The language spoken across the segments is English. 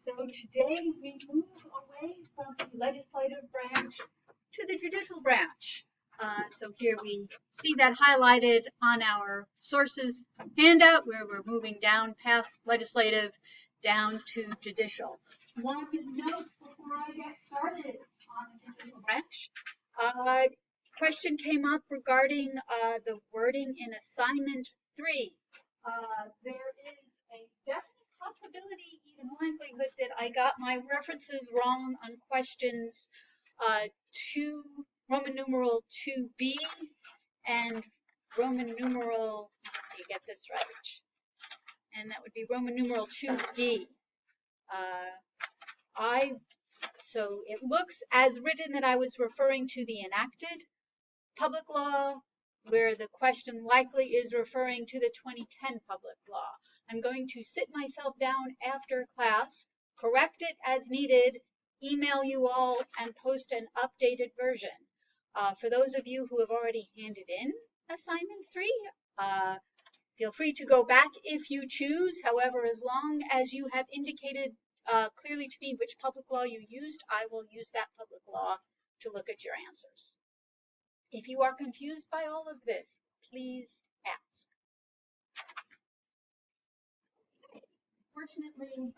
So today we move away from the legislative branch to the judicial branch. So here we see that highlighted on our sources handout where we're moving down past legislative down to judicial. One note before I get started on the judicial branch. Question came up regarding the wording in assignment 3. There is a definite possibility, even likelihood, that I got my references wrong on questions 2, Roman numeral 2b and Roman numeral, let's see, get this right, and that would be Roman numeral 2d. So it looks as written that I was referring to the enacted public law, where the question likely is referring to the 2010 public law. I'm going to sit myself down after class, correct it as needed, email you all, and post an updated version. For those of you who have already handed in assignment 3, feel free to go back if you choose. However, as long as you have indicated clearly to me which public law you used, I will use that public law to look at your answers. If you are confused by all of this, please ask. Fortunately,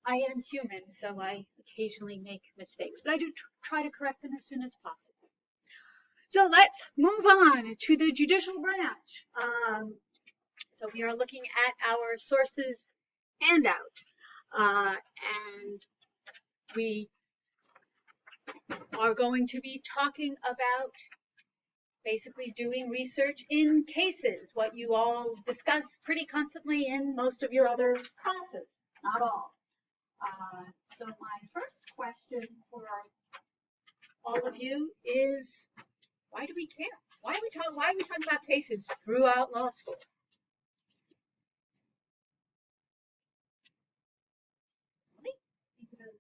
I am human, so I occasionally make mistakes, but I do try to correct them as soon as possible. So let's move on to the judicial branch. So we are looking at our sources handout, and we are going to be talking about basically doing research in cases, what you all discuss pretty constantly in most of your other classes, not all. So my first question for all of you is, why do we care? Why are we talking about cases throughout law school? Because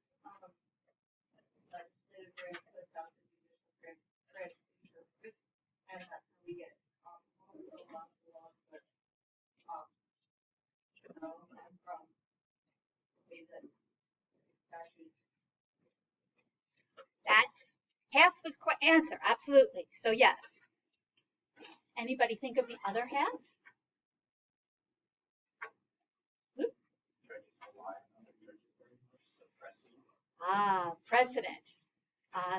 legislative branch puts out the judicial branch interprets, and that's how we get also a lot of laws that come from ways that statutes. That's half the answer, absolutely. So yes. Anybody think of the other half? Precedent.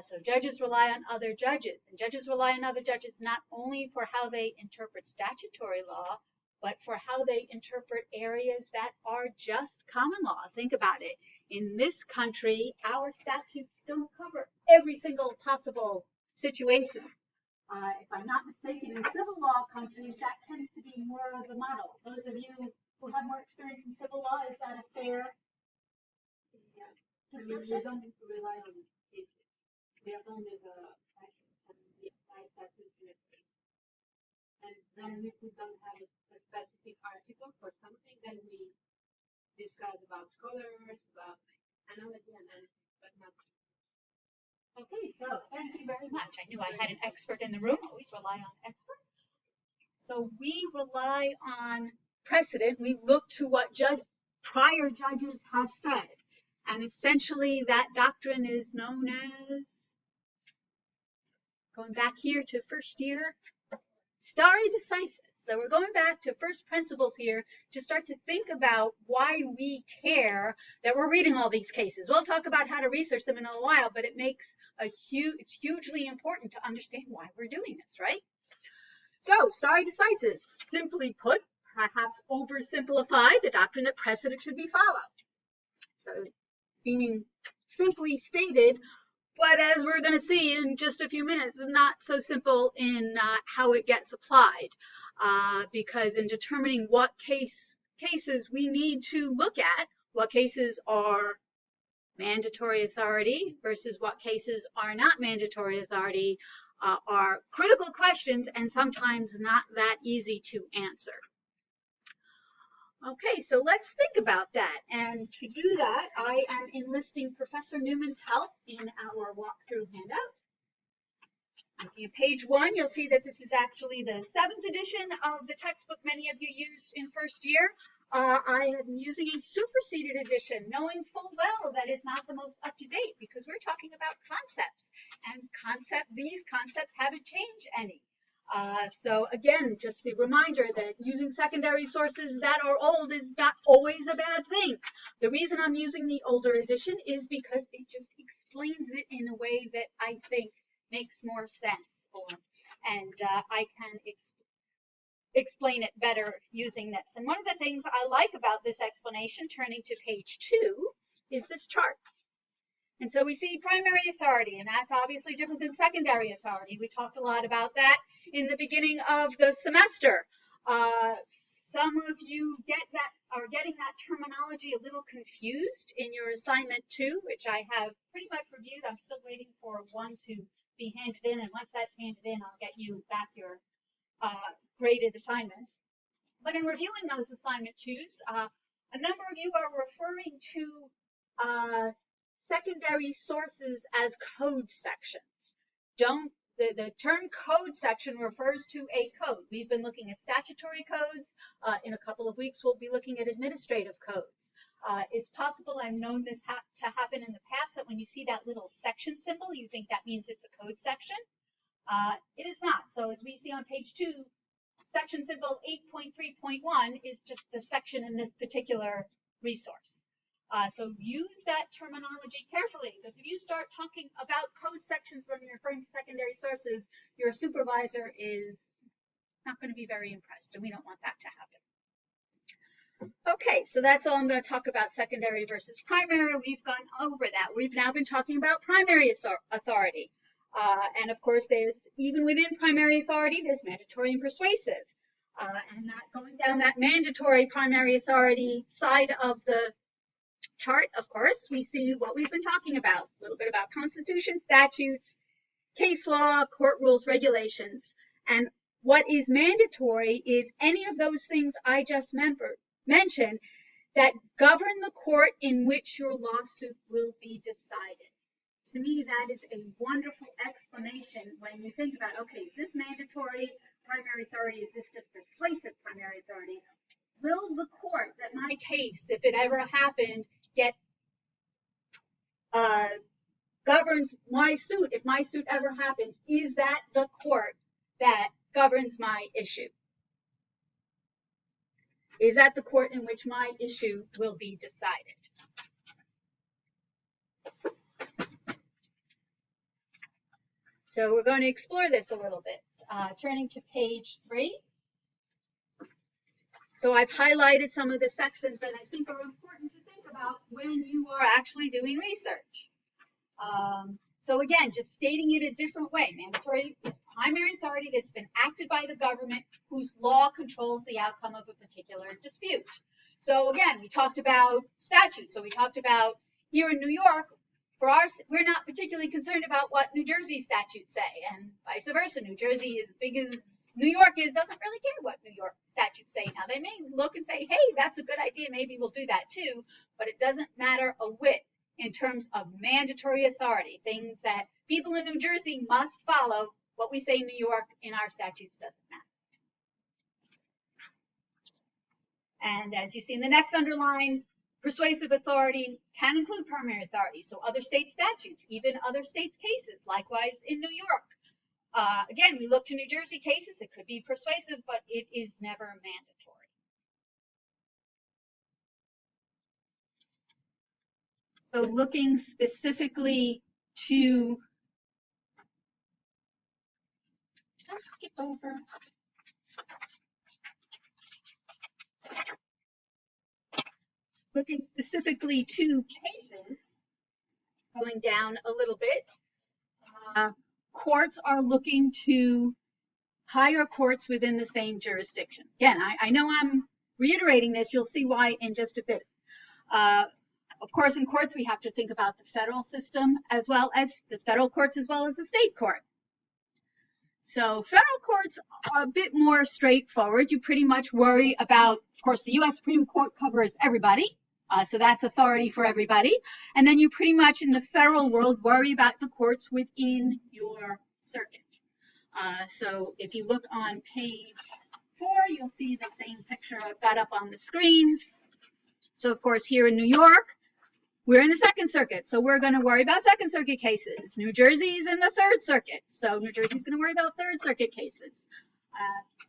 So judges rely on other judges, and judges rely on other judges not only for how they interpret statutory law, but for how they interpret areas that are just common law. Think about it. In this country, our statutes don't cover every single possible situation. If I'm not mistaken, in civil law countries, that tends to be more of the model. Those of you who have more experience in civil law, is that a fair description? We don't rely on cases. We have only the statutes, and we apply statutes in a case. And then if we don't have a specific article for something, then we discuss about scholars, about analogy and anything, but not. Okay, so thank you very much. I knew I had an expert in the room. Always rely on experts. So we rely on precedent. We look to what prior judges have said. And essentially that doctrine is known as, going back here to first year, stare decisis. So we're going back to first principles here to start to think about why we care that we're reading all these cases. We'll talk about how to research them in a while, but it's hugely important to understand why we're doing this, right? So stare decisis, simply put, perhaps oversimplified, the doctrine that precedent should be followed. So seeming simply stated, but as we're going to see in just a few minutes, not so simple in how it gets applied, because in determining what cases we need to look at, what cases are mandatory authority versus what cases are not mandatory authority, are critical questions and sometimes not that easy to answer. Okay, so let's think about that. And to do that, I am enlisting Professor Newman's help in our walkthrough handout. Looking at page 1, you'll see that this is actually the 7th edition of the textbook many of you used in first year. I am using a superseded edition, knowing full well that it's not the most up to date because we're talking about concepts, and these concepts haven't changed any. So again, just a reminder that using secondary sources that are old is not always a bad thing. The reason I'm using the older edition is because it just explains it in a way that I think makes more sense, and I can explain it better using this. And one of the things I like about this explanation, turning to page 2, is this chart. And so we see primary authority, and that's obviously different than secondary authority. We talked a lot about that in the beginning of the semester. Some of you are getting that terminology a little confused in your assignment 2, which I have pretty much reviewed. I'm still waiting for one to be handed in, and once that's handed in, I'll get you back your graded assignments. But in reviewing those assignment 2s, a number of you are referring to secondary sources as code sections. The term code section refers to a code. We've been looking at statutory codes. In a couple of weeks, we'll be looking at administrative codes. It's possible, I've known this to happen in the past, that when you see that little section symbol, you think that means it's a code section. It is not. So as we see on page 2, section symbol 8.3.1 is just the section in this particular resource. So use that terminology carefully, because if you start talking about code sections when you're referring to secondary sources, your supervisor is not going to be very impressed, and we don't want that to happen. Okay, so that's all I'm going to talk about secondary versus primary. We've gone over that. We've now been talking about primary authority. And of course, even within primary authority, there's mandatory and persuasive. And that going down that mandatory primary authority side of the chart, of course, we see what we've been talking about, a little bit about Constitution, statutes, case law, court rules, regulations. And what is mandatory is any of those things I just mentioned that govern the court in which your lawsuit will be decided. To me, that is a wonderful explanation when you think about, okay, is this mandatory primary authority? Is this just persuasive primary authority? Will the court that my case, if it ever happened, governs my suit, if my suit ever happens, is that the court that governs my issue? Is that the court in which my issue will be decided? So we're going to explore this a little bit. Turning to page 3. So I've highlighted some of the sections that I think are important to think about when you are actually doing research. So again, just stating it a different way. Mandatory is primary authority that's been acted by the government whose law controls the outcome of a particular dispute. So again, we talked about statutes. So we talked about here in New York, we're not particularly concerned about what New Jersey statutes say, and vice versa. New Jersey, as big as New York is, doesn't really care what New York statutes say. Now, they may look and say, hey, that's a good idea, maybe we'll do that too, but it doesn't matter a whit in terms of mandatory authority, things that people in New Jersey must follow. What we say in New York in our statutes doesn't matter. And as you see in the next underline, persuasive authority can include primary authority. So other state statutes, even other states' cases, likewise in New York. Again, we look to New Jersey cases. It could be persuasive, but it is never mandatory. So looking specifically to, I'll skip over. Looking specifically to cases, going down a little bit, courts are looking to higher courts within the same jurisdiction. Again, I know I'm reiterating this. You'll see why in just a bit. Of course, in courts, we have to think about the federal system as well as the federal courts as well as the state court. So federal courts are a bit more straightforward. You pretty much worry about, of course, the U.S. Supreme Court covers everybody. So that's authority for everybody. And then you pretty much in the federal world worry about the courts within your circuit. So if you look on page before, you'll see the same picture I've got up on the screen. So of course, here in New York, we're in the Second Circuit, so we're going to worry about Second Circuit cases. New Jersey's in the Third Circuit, so New Jersey's going to worry about Third Circuit cases.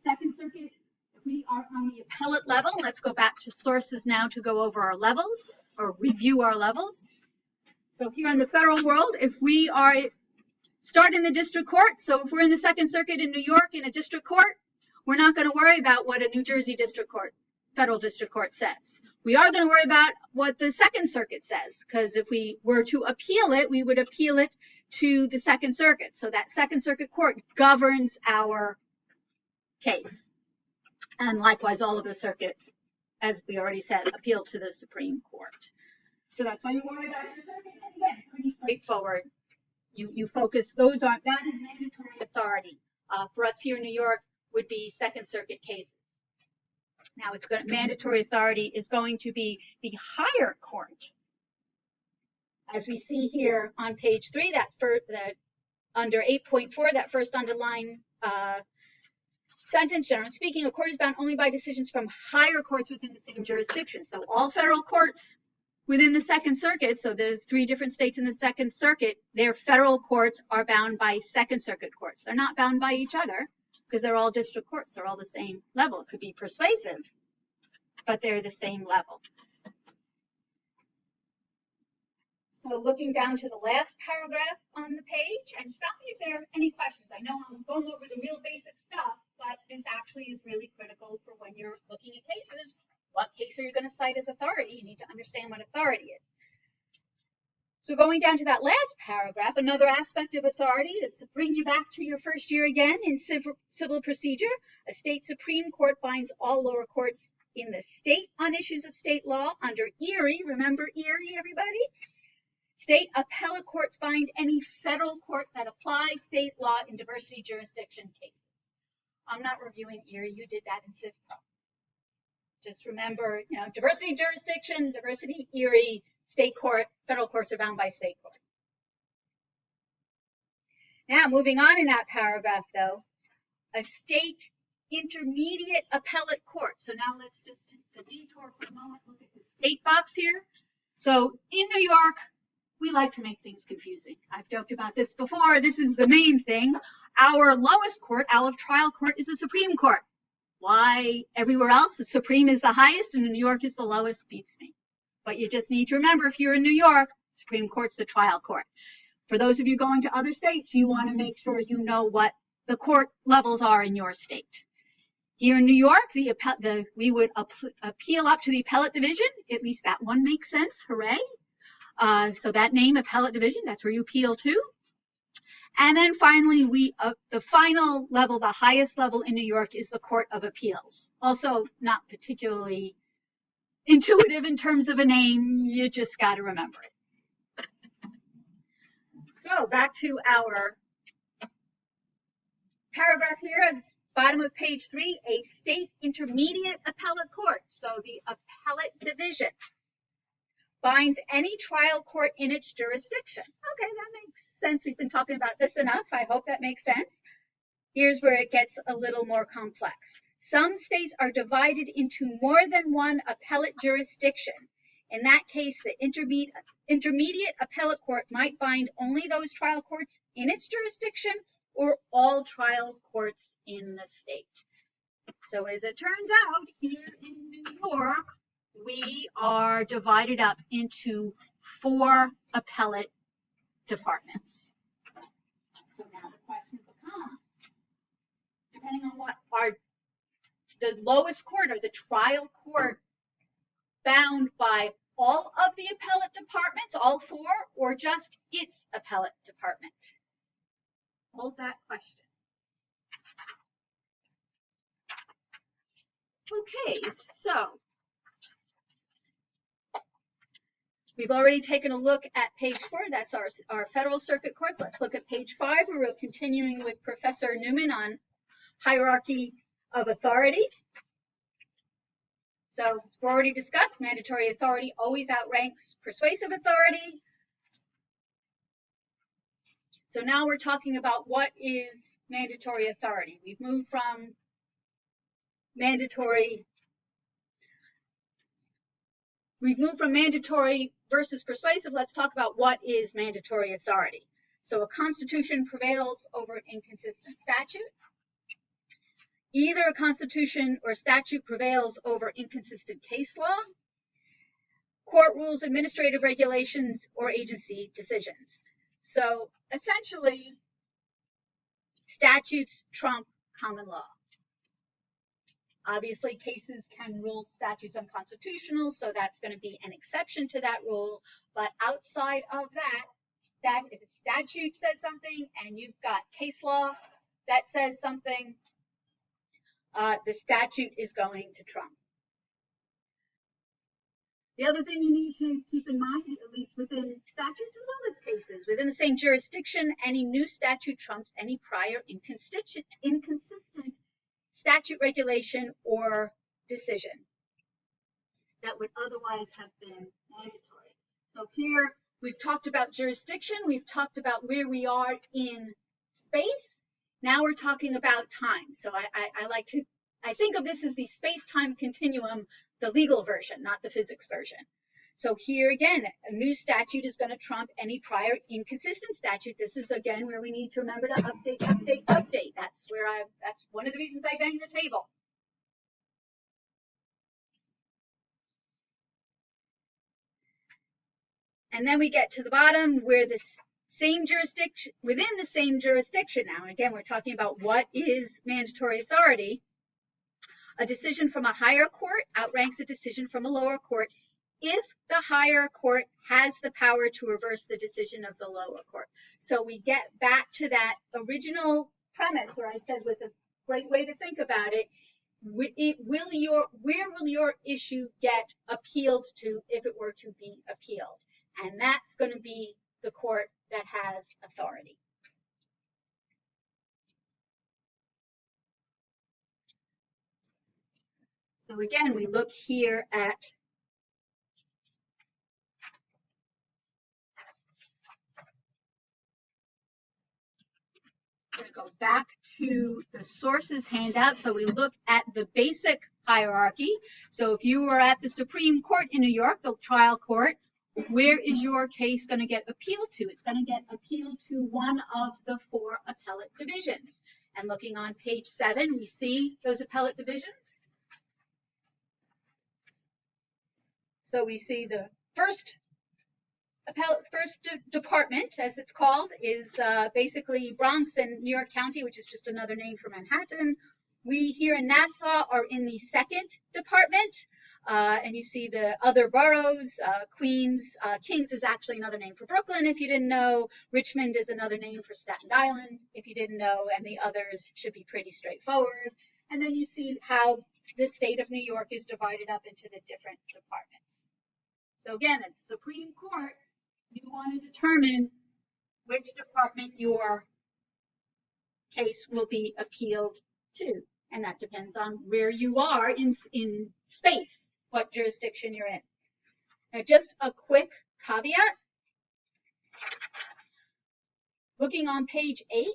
Second Circuit, if we are on the appellate level, let's go back to sources now to go over our levels or review our levels. So here in the federal world, if we are start in the district court, so if we're in the Second Circuit in New York in a district court, we're not going to worry about what a New Jersey district court, federal district court says. We are going to worry about what the Second Circuit says, because if we were to appeal it, we would appeal it to the Second Circuit. So that Second Circuit court governs our case. And likewise, all of the circuits, as we already said, appeal to the Supreme Court. So that's why you worry about your circuit. And again, pretty straightforward. You focus, that is mandatory authority. For us here in New York would be Second Circuit cases. Now mandatory authority is going to be the higher court. As we see here on page 3, that under 8.4, that first underlined sentence, generally speaking, a court is bound only by decisions from higher courts within the same jurisdiction. So all federal courts within the Second Circuit, so the 3 different states in the Second Circuit, their federal courts are bound by Second Circuit courts. They're not bound by each other because they're all district courts. They're all the same level. It could be persuasive, but they're the same level. So looking down to the last paragraph on the page, and stop me if there are any questions. I know I'm going over the real basic stuff, but this actually is really critical for when you're looking at cases. What case are you going to cite as authority? You need to understand what authority is. So going down to that last paragraph, another aspect of authority is to bring you back to your first year again in civil procedure. A state Supreme Court binds all lower courts in the state on issues of state law under Erie. Remember Erie, everybody? State appellate courts bind any federal court that applies state law in diversity jurisdiction cases. I'm not reviewing Erie. You did that in CivPro. Just remember, diversity jurisdiction, diversity Erie, state court, federal courts are bound by state court. Now, moving on in that paragraph, though, a state intermediate appellate court. So now let's just take the detour for a moment, look at the state box here. So in New York, we like to make things confusing. I've joked about this before. This is the main thing. Our lowest court, our trial court, is the Supreme Court. Why everywhere else the Supreme is the highest and New York is the lowest beats me. But you just need to remember, if you're in New York, Supreme Court's the trial court. For those of you going to other states, you want to make sure you know what the court levels are in your state. Here in New York, we would appeal up to the appellate division. At least that one makes sense. Hooray. So that name, appellate division, that's where you appeal to. And then finally, the final level, the highest level in New York is the Court of Appeals. Also not particularly intuitive in terms of a name. You just got to remember it. So back to our paragraph here at the bottom of page 3, a state intermediate appellate court. So the appellate division binds any trial court in its jurisdiction. Okay, that makes sense. We've been talking about this enough. I hope that makes sense. Here's where it gets a little more complex. Some states are divided into more than one appellate jurisdiction. In that case, the intermediate appellate court might bind only those trial courts in its jurisdiction or all trial courts in the state. So as it turns out, here in New York, we are divided up into 4 appellate departments. So now the question becomes, depending on what are the lowest court or the trial court bound by all of the appellate departments, all 4, or just its appellate department? Hold that question. Okay, so we've already taken a look at page 4. That's our federal circuit courts. Let's look at page 5, where we're continuing with Professor Newman on hierarchy of authority. So we've already discussed mandatory authority always outranks persuasive authority. So now we're talking about what is mandatory authority. We've moved from mandatory. We've moved from mandatory versus persuasive. Let's talk about what is mandatory authority. So a constitution prevails over an inconsistent statute. Either a constitution or statute prevails over inconsistent case law, court rules, administrative regulations, or agency decisions. So essentially, statutes trump common law. Obviously, cases can rule statutes unconstitutional, so that's going to be an exception to that rule. But outside of that, if a statute says something and you've got case law that says something, the statute is going to trump. The other thing you need to keep in mind, at least within statutes as well as cases, within the same jurisdiction, any new statute trumps any prior inconsistent statute, regulation, or decision that would otherwise have been mandatory. So here we've talked about jurisdiction, we've talked about where we are in space. Now we're talking about time. So I think of this as the space-time continuum, the legal version, not the physics version. So here again, a new statute is going to trump any prior inconsistent statute. This is again where we need to remember to update. That's one of the reasons I banged the table. And then we get to the bottom where the same jurisdiction, within the same jurisdiction now, and again, we're talking about what is mandatory authority. A decision from a higher court outranks a decision from a lower court if the higher court has the power to reverse the decision of the lower court. So we get back to that original premise where I said was a great way to think about it. Where will your issue get appealed to if it were to be appealed? And that's going to be the court that has authority. So again, we look here at I'm going to go back to the sources handout. So we look at the basic hierarchy. So if you were at the Supreme Court in New York, the trial court, where is your case going to get appealed to? It's going to get appealed to one of the 4 appellate divisions. And looking on page 7, we see those appellate divisions. So we see the first department, as it's called, is basically Bronx and New York County, which is just another name for Manhattan. We here in Nassau are in the 2nd department, and you see the other boroughs. Queens, Kings is actually another name for Brooklyn, if you didn't know. Richmond is another name for Staten Island, if you didn't know, and the others should be pretty straightforward. And then you see how the state of New York is divided up into the different departments. So again, at the Supreme Court, you want to determine which department your case will be appealed to. And that depends on where you are in space, what jurisdiction you're in. Now, just a quick caveat. Looking on page 8,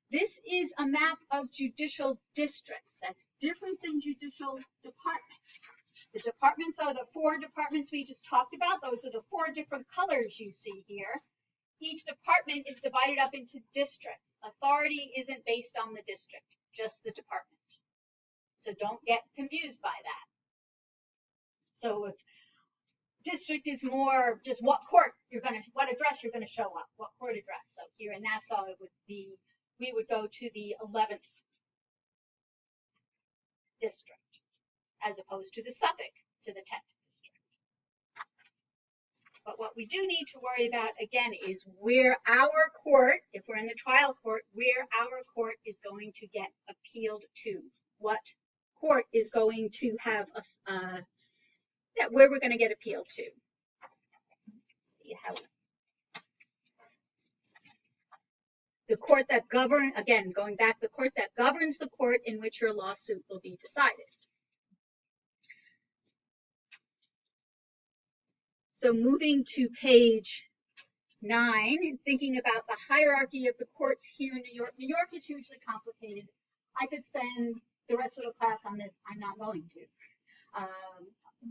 this is a map of judicial districts. That's different than judicial departments. The departments are the 4 departments we just talked about. Those are the 4 different colors you see here. Each department is divided up into districts. Authority isn't based on the district, just the department. So don't get confused by that. So if district is more just what address you're going to show up, what court address. So here in Nassau, we would go to the 11th district, as opposed to the Suffolk, to the 10th district. But what we do need to worry about, again, is where our court, if we're in the trial court, where our court is going to get appealed to. What court is going to have, where we're going to get appealed to. See how the court that governs, again, going back, the court that governs the court in which your lawsuit will be decided. So moving to page 9, thinking about the hierarchy of the courts here in New York. New York is hugely complicated. I could spend the rest of the class on this, I'm not going to.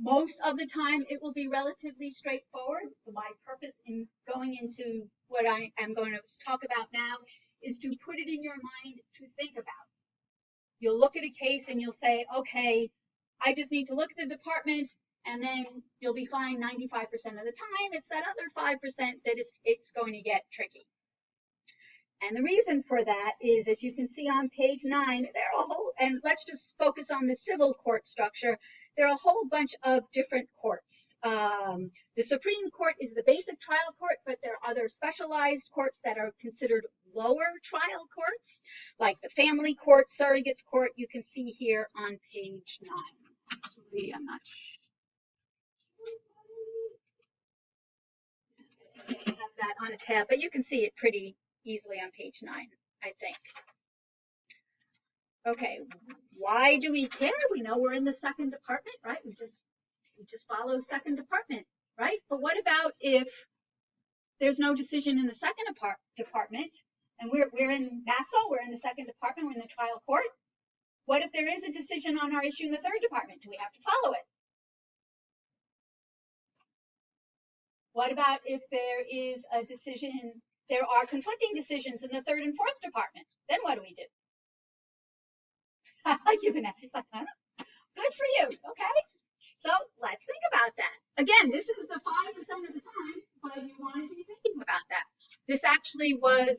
Most of the time, it will be relatively straightforward. My purpose in going into what I am going to talk about now is to put it in your mind to think about. You'll look at a case and you'll say, okay, I just need to look at the department, and then you'll be fine 95% of the time. It's that other 5% that it's going to get tricky. And the reason for that is, as you can see on page 9, there are a whole, and let's just focus on the civil court structure. There are a whole bunch of different courts. The Supreme Court is the basic trial court, but there are other specialized courts that are considered lower trial courts, like the family court, surrogates court, you can see here on page 9. Actually, I'm not sure. I have that on a tab, but you can see it pretty easily on page 9, I think. Okay, why do we care? We know we're in the second department, right? We just follow second department, right? But what about if there's no decision in the second department, and we're in Nassau, we're in the second department, we're in the trial court? What if there is a decision on our issue in the third department? Do we have to follow it? What about if there is a decision, there are conflicting decisions in the third and fourth department? Then what do we do? I like you, Vanessa. She's like, huh? Good for you. Okay. So let's think about that. Again, this is the 5% of the time, but you want to be thinking about that. This actually was,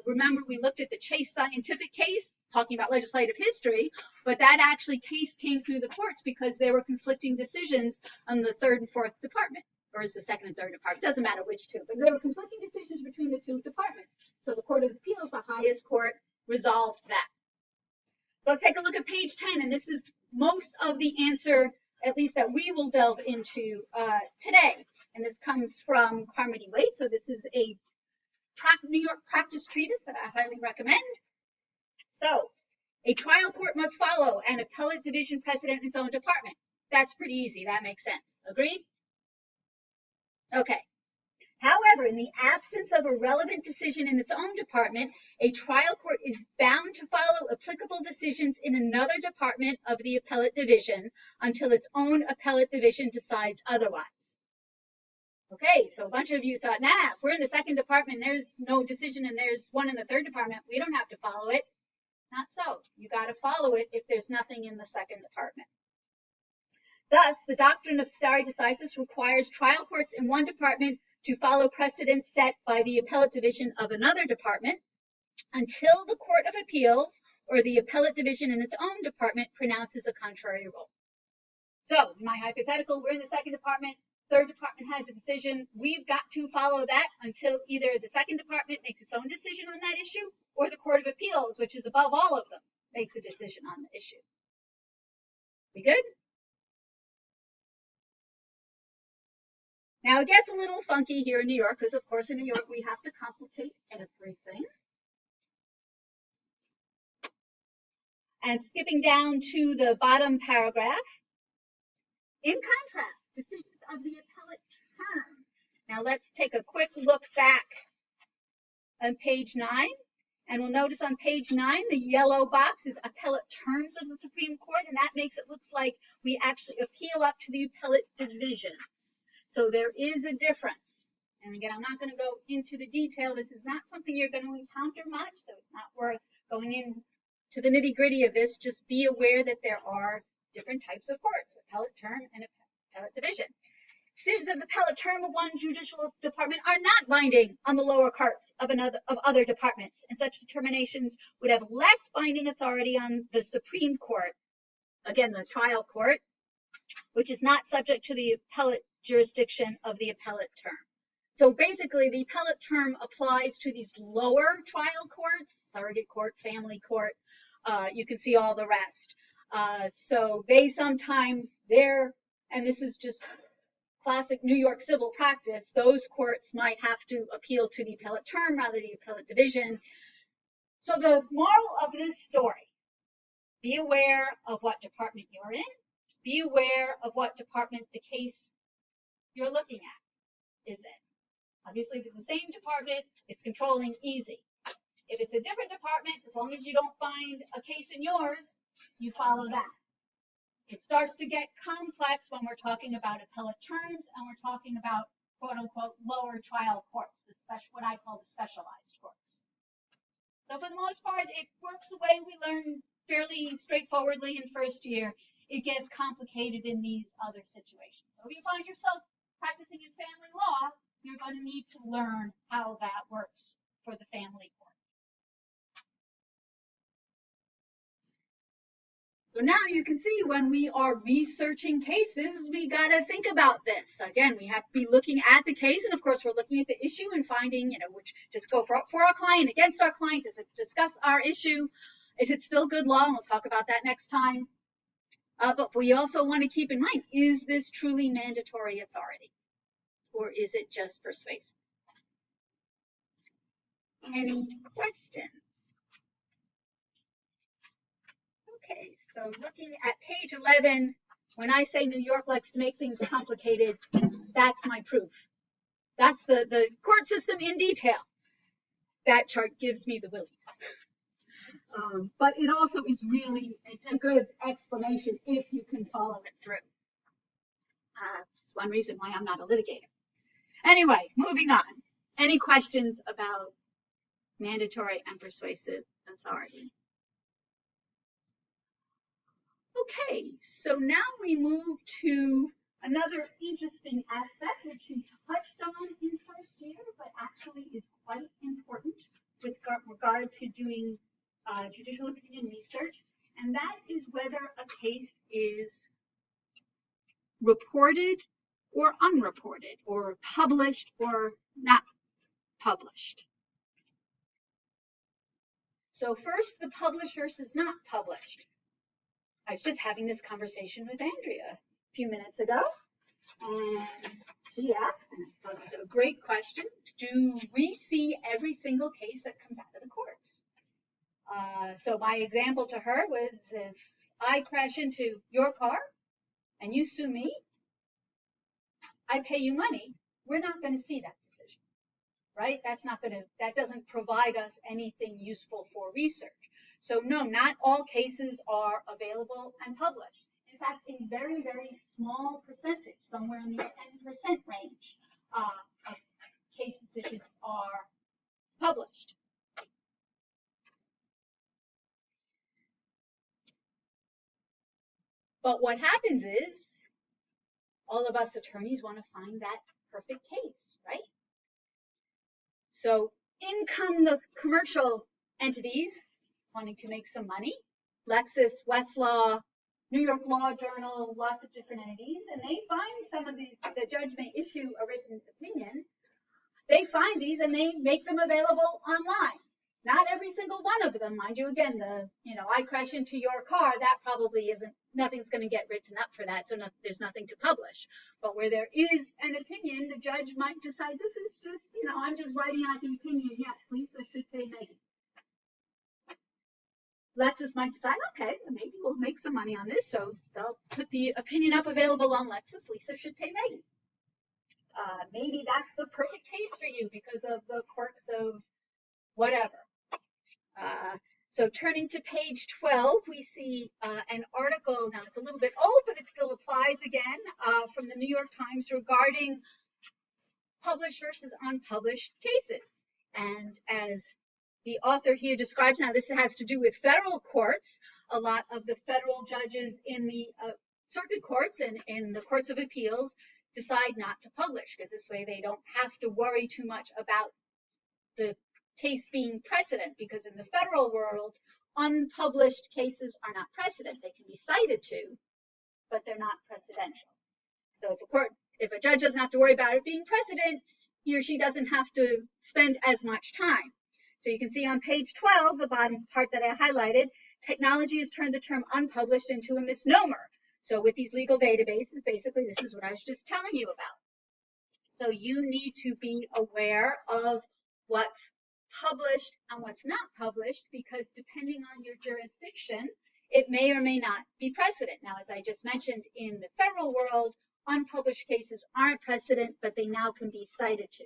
remember we looked at the Chase Scientific case, talking about legislative history, but that actually case came through the courts because there were conflicting decisions on the third and fourth department, or is the second and third department, doesn't matter which two, but there were conflicting decisions between the two departments. So the Court of Appeals, the highest court, resolved that. So let's take a look at page 10, and this is most of the answer, at least that we will delve into today. And this comes from Carmody Waite. So this is a New York practice treatise that I highly recommend. So a trial court must follow an appellate division precedent in its own department. That's pretty easy. That makes sense. Agreed? Okay. However, in the absence of a relevant decision in its own department, a trial court is bound to follow applicable decisions in another department of the appellate division until its own appellate division decides otherwise. Okay, so a bunch of you thought, nah, if we're in the second department, there's no decision and there's one in the third department, we don't have to follow it. Not so. You got to follow it if there's nothing in the second department. Thus, the doctrine of stare decisis requires trial courts in one department to follow precedents set by the appellate division of another department until the Court of Appeals or the appellate division in its own department pronounces a contrary rule. So, my hypothetical, we're in the second department, third department has a decision, we've got to follow that until either the second department makes its own decision on that issue or the Court of Appeals, which is above all of them, makes a decision on the issue. We good? Now, it gets a little funky here in New York because, of course, in New York, we have to complicate everything. And skipping down to the bottom paragraph, in contrast, decisions of the appellate term. Now, let's take a quick look back on page 9. And we'll notice on page 9, the yellow box is appellate terms of the Supreme Court, and that makes it look like we actually appeal up to the appellate divisions. So there is a difference. And again, I'm not going to go into the detail. This is not something you're going to encounter much, so it's not worth going into the nitty-gritty of this. Just be aware that there are different types of courts, appellate term and appellate division. Decisions of the appellate term of one judicial department are not binding on the lower courts of other departments, and such determinations would have less binding authority on the Supreme Court, again, the trial court, which is not subject to the appellate jurisdiction of the appellate term. So basically, the appellate term applies to these lower trial courts, surrogate court, family court. You can see all the rest. So they sometimes, and this is just classic New York civil practice, those courts might have to appeal to the appellate term rather than the appellate division. So the moral of this story, be aware of what department you're in. Be aware of what department the case you're looking at is in. Obviously, if it's the same department, it's controlling easy. If it's a different department, as long as you don't find a case in yours You follow that. It starts to get complex when we're talking about appellate terms and we're talking about quote unquote lower trial courts, what I call the specialized courts. So for the most part, it works the way we learn fairly straightforwardly in first year. It gets complicated in these other situations. So if you find yourself practicing in family law, you're going to need to learn how that works for the family court. So now you can see when we are researching cases, we got to think about this. Again, we have to be looking at the case, and of course, we're looking at the issue and finding, which just go for our client, against our client. Does it discuss our issue? Is it still good law? And we'll talk about that next time. But we also want to keep in mind, is this truly mandatory authority? Or is it just persuasive? Any questions? Okay, so looking at page 11, when I say New York likes to make things complicated, that's my proof. That's the court system in detail. That chart gives me the willies. But it also is really, it's a good explanation if you can follow it through. That's one reason why I'm not a litigator. Anyway, moving on. Any questions about mandatory and persuasive authority? Okay, so now we move to another interesting aspect which we touched on in first year, but actually is quite important with regard to doing judicial opinion research, and that is whether a case is reported or unreported, or published or not published. So first, the published versus not published. I was just having this conversation with Andrea a few minutes ago, and she asked, and I thought it was a great question, do we see every single case that comes out of the courts? So my example to her was, if I crash into your car and you sue me, I pay you money, we're not going to see that decision, right? That doesn't provide us anything useful for research. So no, not all cases are available and published. In fact, a very, very small percentage, somewhere in the 10% range of case decisions are published. But what happens is, all of us attorneys want to find that perfect case, right? So in come the commercial entities wanting to make some money, Lexis, Westlaw, New York Law Journal, lots of different entities, and they find some of these, the judge may issue a written opinion, they find these and they make them available online. Not every single one of them, mind you, again, I crash into your car, that probably nothing's going to get written up for that, so there's nothing to publish. But where there is an opinion, the judge might decide, this is just, I'm just writing out the opinion, yes, Lisa should pay Megan. Lexis might decide, okay, maybe we'll make some money on this, so they'll put the opinion up available on Lexis, Lisa should pay Megan. Maybe that's the perfect case for you because of the quirks of whatever. So turning to page 12, we see an article, now it's a little bit old, but it still applies again, from the New York Times regarding published versus unpublished cases. And as the author here describes, now this has to do with federal courts. A lot of the federal judges in the circuit courts and in the courts of appeals decide not to publish, because this way they don't have to worry too much about the case being precedent, because in the federal world, unpublished cases are not precedent. They can be cited to, but they're not precedential. So if a judge doesn't have to worry about it being precedent, he or she doesn't have to spend as much time. So you can see on page 12, the bottom part that I highlighted, technology has turned the term unpublished into a misnomer. So with these legal databases, basically this is what I was just telling you about. So you need to be aware of what's published and what's not published, because depending on your jurisdiction, it may or may not be precedent. Now, as I just mentioned, in the federal world, unpublished cases aren't precedent, but they now can be cited to.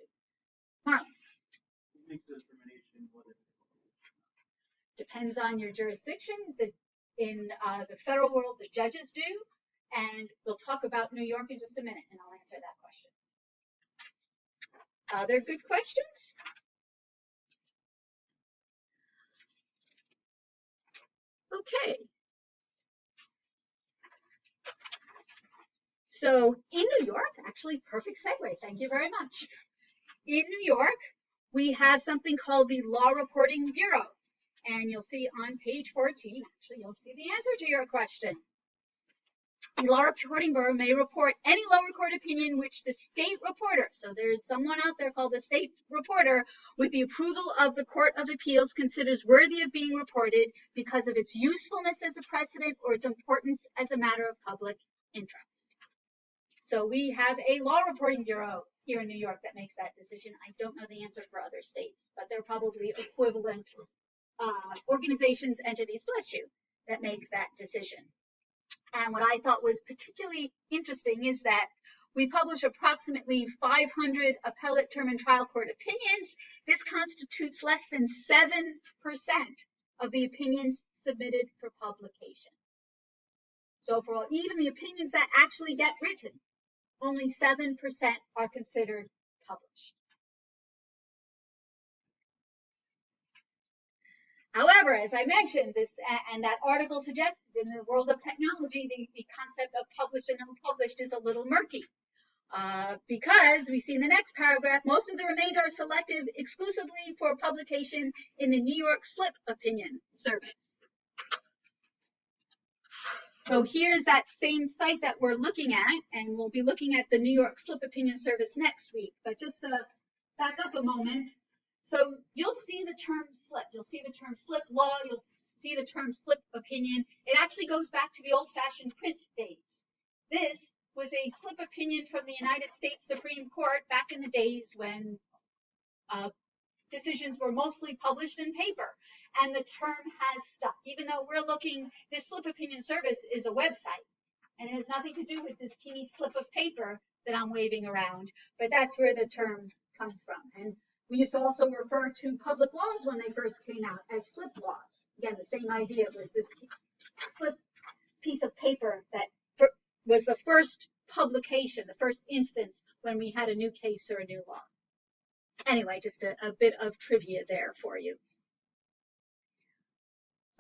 Marlon? What makes the determination whether it's published? Depends on your jurisdiction. in the federal world the judges do. And we'll talk about New York in just a minute, and I'll answer that question. Other good questions? Okay. So in New York, actually, perfect segue. Thank you very much. In New York, we have something called the Law Reporting Bureau. And you'll see on page 14, actually, you'll see the answer to your question. The Law Reporting Bureau may report any lower court opinion which the state reporter, so there's someone out there called the state reporter, with the approval of the Court of Appeals, considers worthy of being reported because of its usefulness as a precedent or its importance as a matter of public interest. So we have a Law Reporting Bureau here in New York that makes that decision. I don't know the answer for other states, but they're probably equivalent organizations, entities, bless you, that make that decision. And what I thought was particularly interesting is that we publish approximately 500 appellate term and trial court opinions. This constitutes less than 7% of the opinions submitted for publication. So for all, even the opinions that actually get written, only 7% are considered published. However, as I mentioned, this and that article suggested, in the world of technology, the concept of published and unpublished is a little murky. Because we see in the next paragraph, most of the remainder are selected exclusively for publication in the New York Slip Opinion Service. So here's that same site that we're looking at, and we'll be looking at the New York Slip Opinion Service next week. But just to back up a moment, so you'll see the term slip. You'll see the term slip law. You'll see the term slip opinion. It actually goes back to the old-fashioned print days. This was a slip opinion from the United States Supreme Court back in the days when decisions were mostly published in paper, and the term has stuck. Even though we're looking, this slip opinion service is a website, and it has nothing to do with this teeny slip of paper that I'm waving around, but that's where the term comes from. And we used to also refer to public laws when they first came out as slip laws. Again, the same idea was this slip piece of paper that was the first publication, the first instance when we had a new case or a new law. Anyway, just a bit of trivia there for you.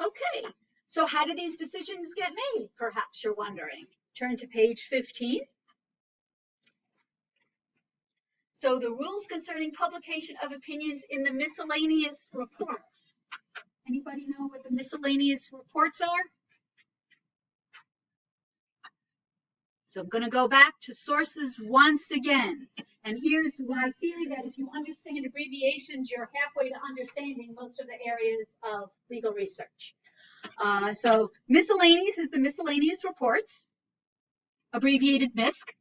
Okay, so how do these decisions get made? Perhaps you're wondering. Turn to page 15. So the rules concerning publication of opinions in the miscellaneous reports. Anybody know what the miscellaneous reports are? So I'm going to go back to sources once again. And here's my theory that if you understand abbreviations, you're halfway to understanding most of the areas of legal research. So miscellaneous is the miscellaneous reports, abbreviated MISC,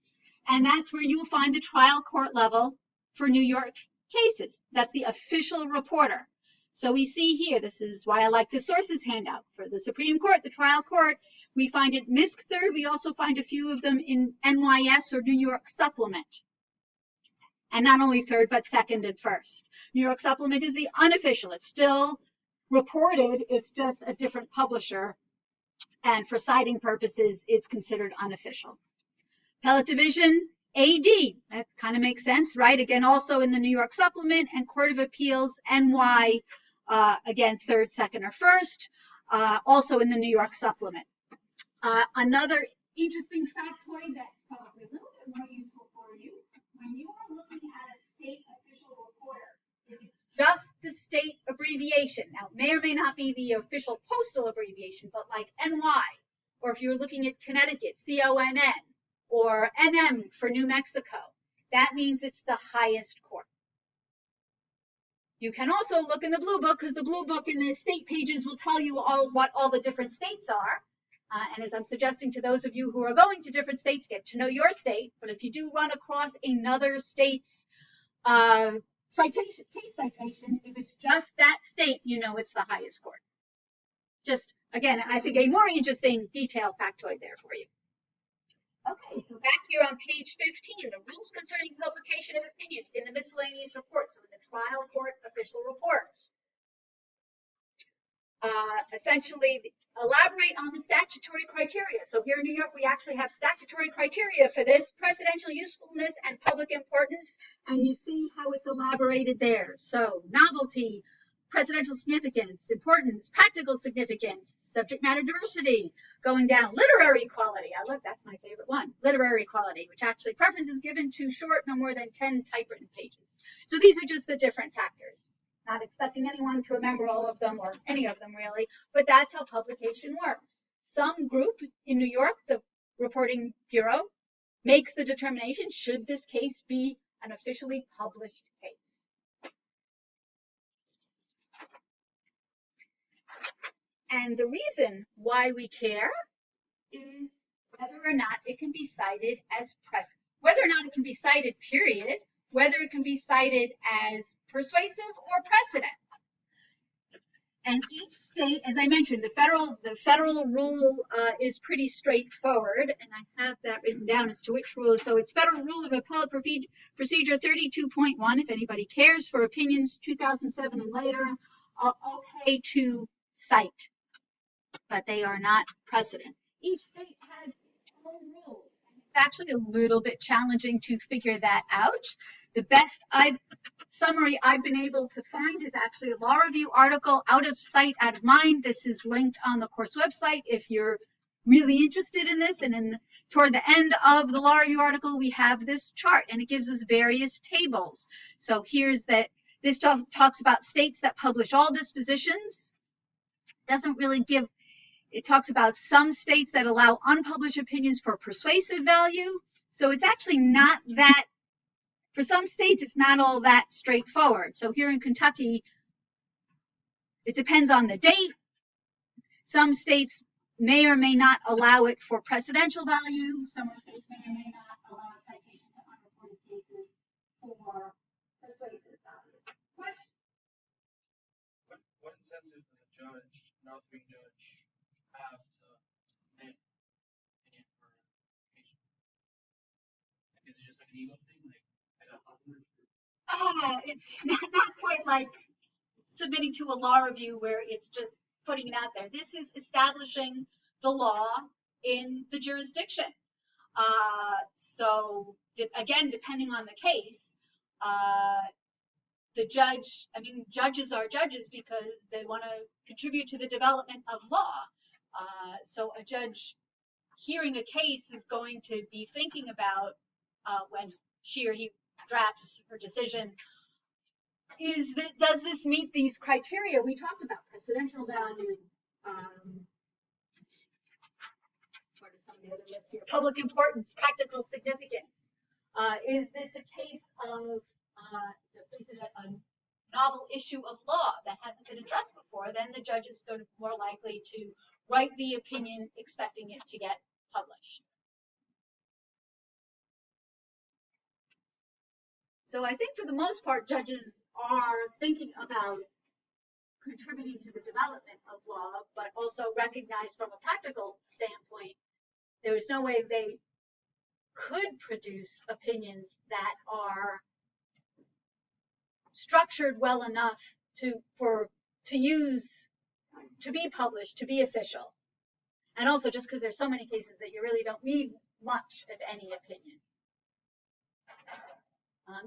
and that's where you will find the trial court level for New York cases. That's the official reporter. So we see here, this is why I like the sources handout. For the Supreme Court, the trial court, we find it MISC third. We also find a few of them in NYS or New York Supplement. And not only third, but second and first. New York Supplement is the unofficial. It's still reported. It's just a different publisher. And for citing purposes, it's considered unofficial. Appellate Division, AD. That kind of makes sense, right? Again, also in the New York Supplement, and Court of Appeals, NY, again, third, second, or first, also in the New York Supplement. Another interesting factoid that's probably a little bit more useful for you, when you are looking at a state official reporter, if it's just the state abbreviation, now it may or may not be the official postal abbreviation, but like NY, or if you're looking at Connecticut, CONN, or NM for New Mexico, that means it's the highest court. You can also look in the Blue Book, because the Blue Book in the state pages will tell you what all the different states are. And as I'm suggesting to those of you who are going to different states, get to know your state. But if you do run across another state's case citation, if it's just that state, you know it's the highest court. Just, again, I think a more interesting detailed factoid there for you. Okay, so back here on page 15, the rules concerning publication of opinions in the miscellaneous reports, so in the trial court official reports. Essentially, elaborate on the statutory criteria. So here in New York, we actually have statutory criteria for this: presidential usefulness and public importance. And you see how it's elaborated there. So novelty, presidential significance, importance, practical significance, subject matter diversity, going down, literary quality. I look, that's my favorite one, literary quality, which actually preference is given to short, no more than 10 typewritten pages. So these are just the different factors. Not expecting anyone to remember all of them or any of them really, but that's how publication works. Some group in New York, the Reporting Bureau, makes the determination, should this case be an officially published case? And the reason why we care is whether or not it can be cited as press, whether or not it can be cited, period, whether it can be cited as persuasive or precedent. And each state, as I mentioned, the federal rule is pretty straightforward, and I have that written down as to which rule. So it's Federal Rule of Appellate Procedure 32.1. If anybody cares, for opinions 2007 and later, are okay to cite, but they are not precedent. Each state has its own rules. It's actually a little bit challenging to figure that out. The best summary I've been able to find is actually a law review article, Out of Sight, Out of Mind. This is linked on the course website if you're really interested in this. And toward the end of the law review article, we have this chart, and it gives us various tables. So here's that. This talks about states that publish all dispositions. Doesn't really give. It talks about some states that allow unpublished opinions for persuasive value. So it's actually not that. For some states, it's not all that straightforward. So here in Kentucky, it depends on the date. Some states may or may not allow it for precedential value. Some states may or may not allow citation to unreported cases for persuasive value. Question? What incentive does a judge, an out-of-being judge, have to make opinion for patient? Is it just like an ego thing? Like, it's not quite like submitting to a law review where it's just putting it out there. This is establishing the law in the jurisdiction. So again, depending on the case, the judge, judges are judges because they want to contribute to the development of law. So a judge hearing a case is going to be thinking about when she or he drafts her decision, does this meet these criteria we talked about? Precedential value, what are some of the other lists here? Public importance, practical significance. Is this a case of is it a novel issue of law that hasn't been addressed before? Then the judge is going to be more likely to write the opinion expecting it to get published. So I think for the most part, judges are thinking about contributing to the development of law, but also recognize from a practical standpoint, there is no way they could produce opinions that are structured well enough to be published, to be official. And also just because there's so many cases that you really don't need much of any opinion.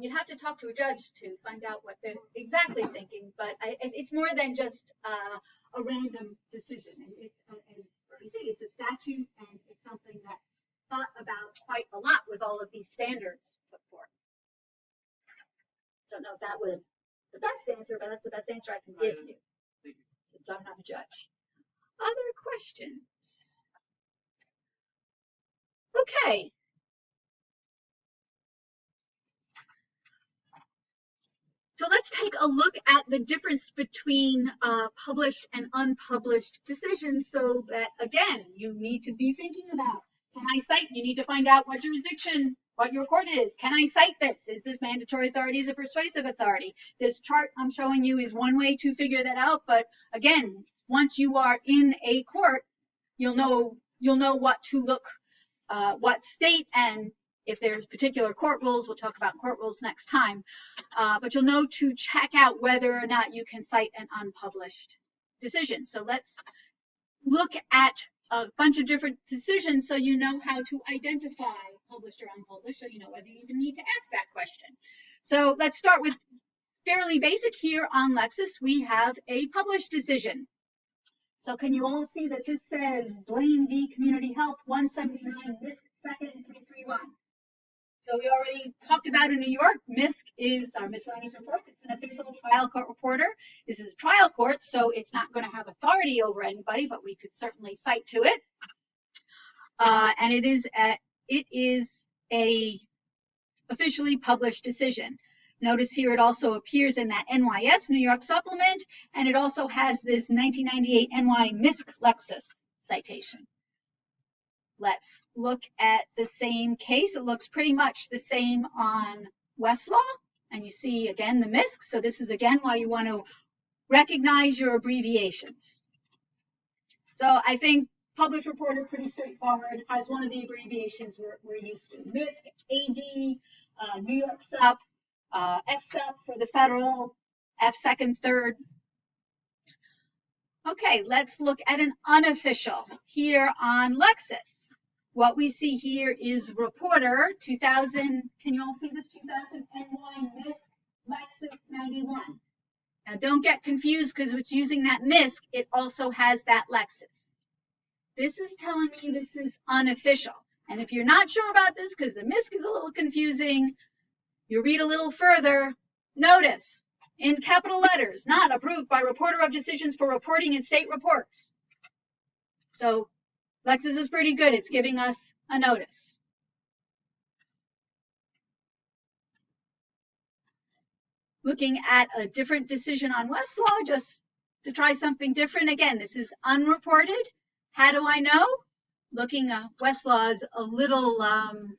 You'd have to talk to a judge to find out what they're exactly thinking, but it's more than just a random decision. It's a statute, and it's something that's thought about quite a lot with all of these standards put forth. Don't know if that was the best answer, but that's the best answer I can give you, since I'm not a judge. Other questions? Okay. So let's take a look at the difference between published and unpublished decisions, so that, again, you need to be thinking about, can I cite? You need to find out what jurisdiction, what your court is. Can I cite this? Is this mandatory authority? Is it persuasive authority? This chart I'm showing you is one way to figure that out, but again, once you are in a court, you'll know what to look, what state, and if there's particular court rules, we'll talk about court rules next time, but you'll know to check out whether or not you can cite an unpublished decision. So let's look at a bunch of different decisions so you know how to identify published or unpublished, so you know whether you even need to ask that question. So let's start with fairly basic here on Lexis. We have a published decision. So can you all see that this says Blaine v. Community Health 179 MISC 2nd 331. So we already talked about in New York, MISC is our miscellaneous reports. It's an official trial court reporter. This is trial court, so it's not going to have authority over anybody, but we could certainly cite to it. And it is a officially published decision. Notice here it also appears in that NYS New York supplement, and it also has this 1998 NY MISC Lexis citation. Let's look at the same case. It looks pretty much the same on Westlaw, and you see again the MISC. So this is again why you want to recognize your abbreviations. So I think Published Reporter, pretty straightforward, has one of the abbreviations we're used to. MISC, AD, New York Sup, FSUP for the federal, F second, third. Okay, let's look at an unofficial here on Lexis. What we see here is Reporter 2000. Can you all see this? 2000 NY MISC Lexis 91. Now don't get confused because it's using that MISC. It also has that Lexis. This is telling me this is unofficial. And if you're not sure about this because the MISC is a little confusing, you read a little further. Notice in capital letters, not approved by Reporter of Decisions for reporting in state reports. So Lexis is pretty good. It's giving us a notice. Looking at a different decision on Westlaw, just to try something different. Again, this is unreported. How do I know? Looking at Westlaw is a little, I'm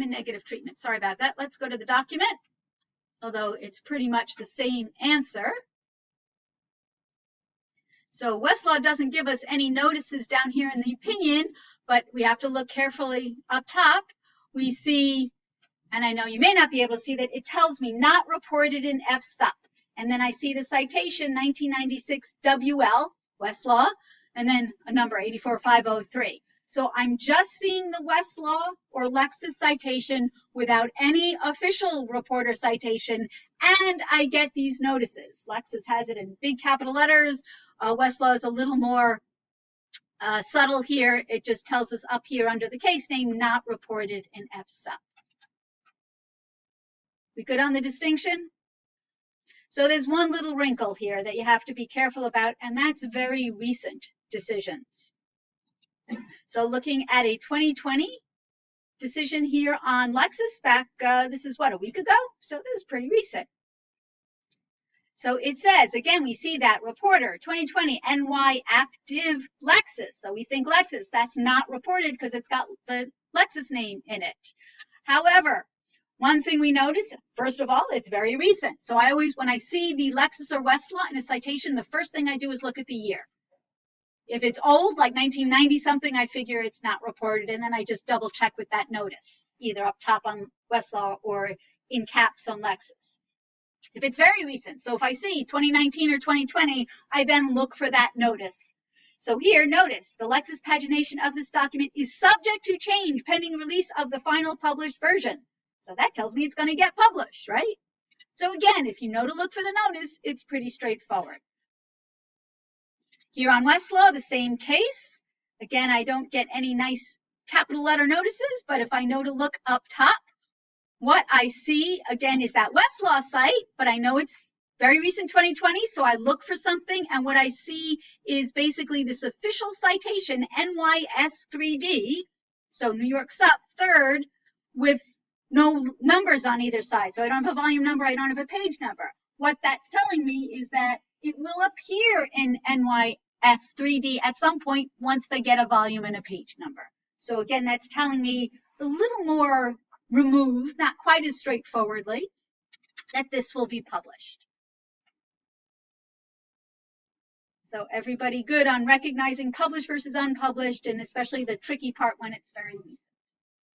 in negative treatment. Sorry about that. Let's go to the document, although it's pretty much the same answer. So Westlaw doesn't give us any notices down here in the opinion, but we have to look carefully up top. We see, and I know you may not be able to see that, it tells me not reported in FSUP. And then I see the citation 1996 WL, Westlaw, and then a number 84503. So I'm just seeing the Westlaw or Lexis citation without any official reporter citation, and I get these notices. Lexis has it in big capital letters. Westlaw is a little more subtle here. It just tells us up here under the case name, not reported in FSUP. We good on the distinction? So there's one little wrinkle here that you have to be careful about, and that's very recent decisions. So looking at a 2020 decision here on Lexis back, this is what, a week ago? So this is pretty recent. So it says, again, we see that Reporter 2020 NY Aptiv Lexis. So we think Lexis, that's not reported because it's got the Lexis name in it. However, one thing we notice, first of all, it's very recent. So I always, when I see the Lexis or Westlaw in a citation, the first thing I do is look at the year. If it's old, like 1990 something, I figure it's not reported, and then I just double check with that notice, either up top on Westlaw or in caps on Lexis. If it's very recent, so if I see 2019 or 2020, I then look for that notice. So here, notice, the Lexis pagination of this document is subject to change pending release of the final published version. So that tells me it's going to get published, right? So again, if you know to look for the notice, it's pretty straightforward. Here on Westlaw, the same case. Again, I don't get any nice capital letter notices, but if I know to look up top, what I see, again, is that Westlaw site, but I know it's very recent 2020, so I look for something, and what I see is basically this official citation, NYS3D, so New York Sup, third, with no numbers on either side. So I don't have a volume number, I don't have a page number. What that's telling me is that it will appear in NYS3D at some point once they get a volume and a page number. So again, that's telling me a little more removed, not quite as straightforwardly, that this will be published. So everybody good on recognizing published versus unpublished, and especially the tricky part when it's very recent.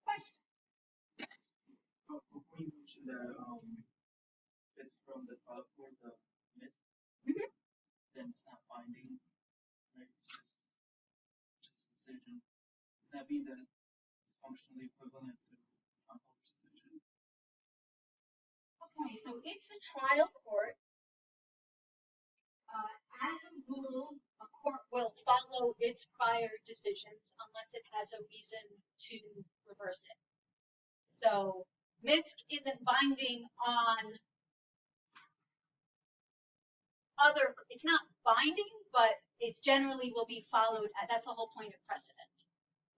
Question? Before you mentioned that it's from the trial court, the MISC, then it's not binding. that mean that it's functionally equivalent to John Culver's decision? Okay, so it's a trial court. As a rule, a court will follow its prior decisions unless it has a reason to reverse it. So MISC isn't binding on it's not binding, but it's generally will be followed. That's the whole point of precedent.